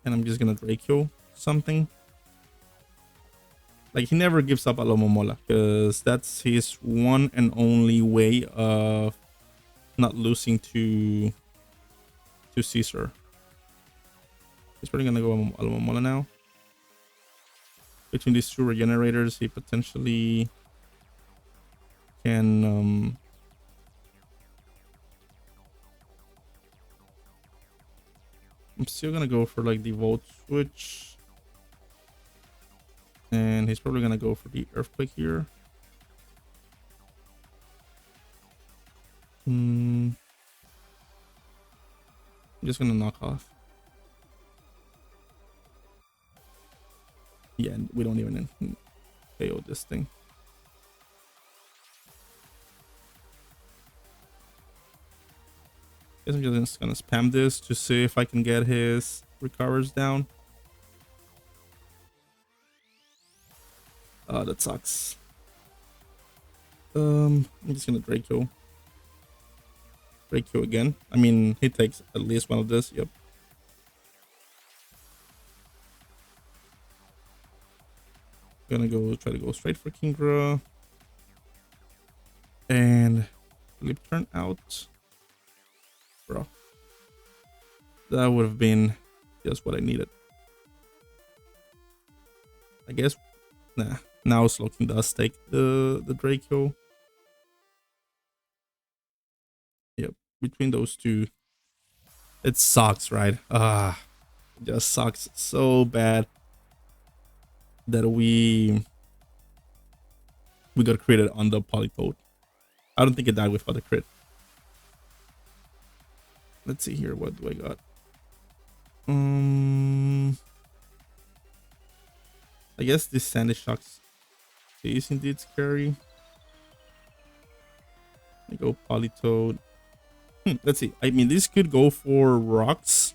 And I'm just gonna Draco something. Like, he never gives up Alomomola, because that's his one and only way of not losing to Caesar. He's probably gonna go Alomomola now. Between these two regenerators, he potentially can I'm still gonna go for like the Volt Switch. And he's probably gonna go for the Earthquake here. I'm just gonna knock off. Yeah, we don't even KO this thing. Guess I'm just gonna spam this to see if I can get his recovers down. That sucks. I'm just gonna Draco again. I mean, he takes at least one of this. Yep. Gonna try to go straight for Kingdra. And flip turn out. Bro. That would have been just what I needed. I guess. Nah. Now Slowking does take the Draco. Yep. Between those two. It sucks, right? It just sucks so bad that we got critted on the Polytoad. I don't think it died without the crit. Let's see here. What do I got? I guess this Sandy Shocks is indeed scary. I go Polytoad. Let's see. I mean, this could go for rocks.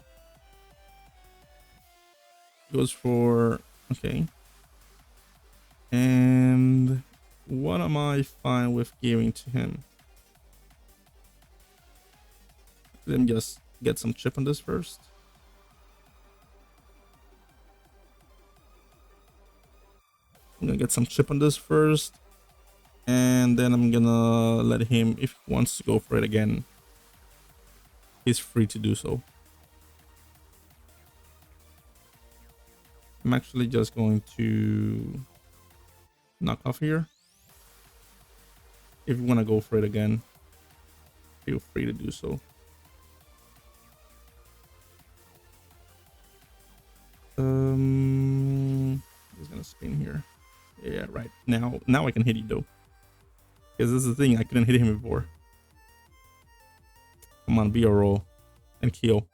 Goes for... Okay. And what am I fine with giving to him? Let me just get some chip on this first. I'm gonna get some chip on this first. And then I'm gonna let him, if he wants to go for it again, he's free to do so. I'm actually just going to knock off here. If you want to go for it again, feel free to do so. I'm just gonna spin here. Yeah, right. Now I can hit you though. Because this is the thing, I couldn't hit him before. Come on, be a roll and kill.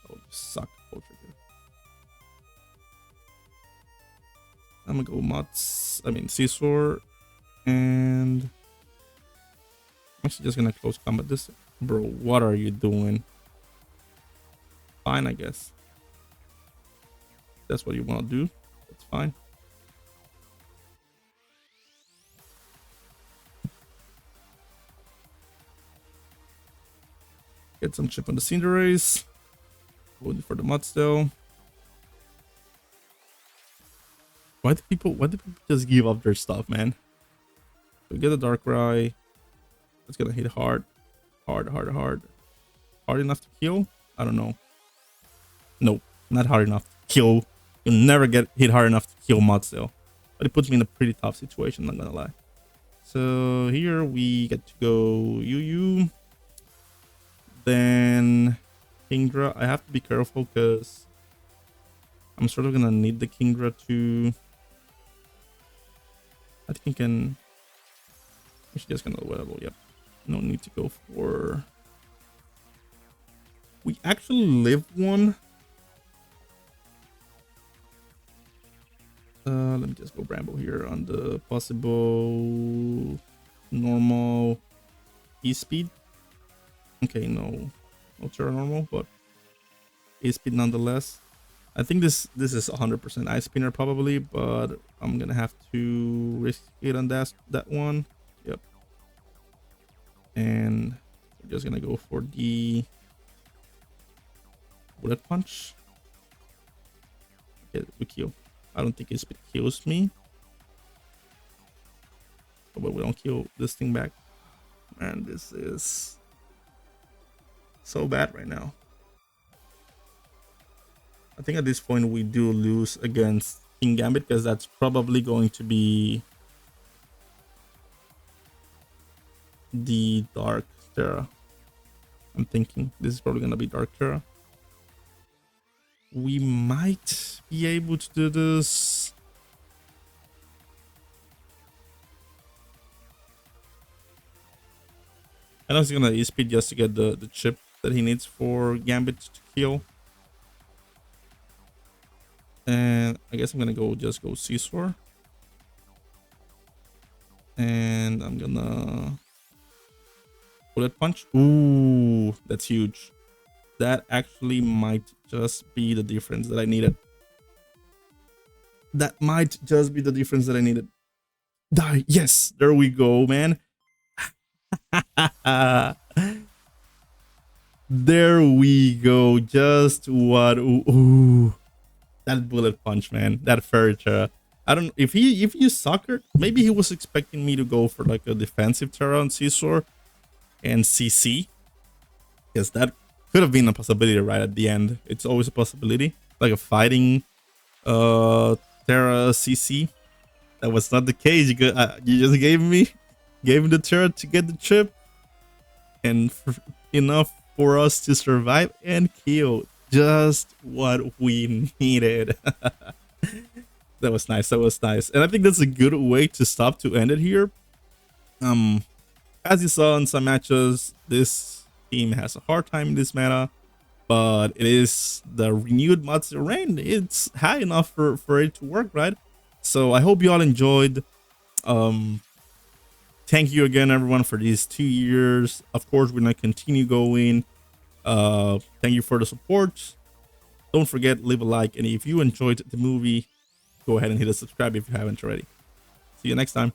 Oh, you suck, Ultra. I'm gonna go Caesar, and I'm actually just gonna close combat this. Bro, what are you doing? Fine, I guess. That's what you want to do. It's fine. Get some chip on the Cinderace. Going for the Mudsdale. Why do people just give up their stuff, man? So get a Darkrai. It's gonna hit hard. Hard enough to kill? I don't know. Nope, not hard enough to kill. You'll never get hit hard enough to kill Mudsdale. But it puts me in a pretty tough situation, not gonna lie. So here we get to go UU. Then Kingdra. I have to be careful because I'm sort of gonna need the Kingdra to... I think I can... She's just gonna level, yep. No need to go for... We actually live one. Let me just go Bramble here on the possible normal E-speed. Okay, no Terra normal, but E-speed nonetheless. I think this is 100% Ice Spinner probably, but I'm gonna have to risk it on that one. Yep. And we're just gonna go for the bullet punch. Okay, we kill. I don't think it kills me. Oh, but we don't kill this thing back. Man, this is so bad right now. I think at this point we do lose against King Gambit because that's probably going to be the Dark Terra. I'm thinking this is probably gonna be Dark Terra. We might be able to do this. I know he's gonna E-speed just to get the chip that he needs for Gambit to kill. And I guess I'm gonna just go Seesaw. And I'm gonna bullet punch. Ooh, that's huge. That actually might just be the difference that I needed. That might just be the difference that I needed. Die. Yes, there we go, man. There we go. Just what? Ooh, that bullet punch, man. That fairy Terra. I don't know if he used soccer. Maybe he was expecting me to go for like a defensive Terra on Seesaw and CC. Yes, that could have been a possibility right at the end. It's always a possibility, like a fighting Terra CC. That was not the case. You just gave me the Terra to get the chip, and enough for us to survive and kill. Just what we needed. That was nice. That was nice. And I think that's a good way to end it here. As you saw in some matches, this team has a hard time in this meta, but it is the renewed Mudsdale Rain. It's high enough for it to work, right? So I hope you all enjoyed. Thank you again, everyone, for these 2 years. Of course, we're gonna continue going. Thank you for the support. Don't forget, leave a like, and if you enjoyed the movie, go ahead and hit a subscribe if you haven't already. See you next time.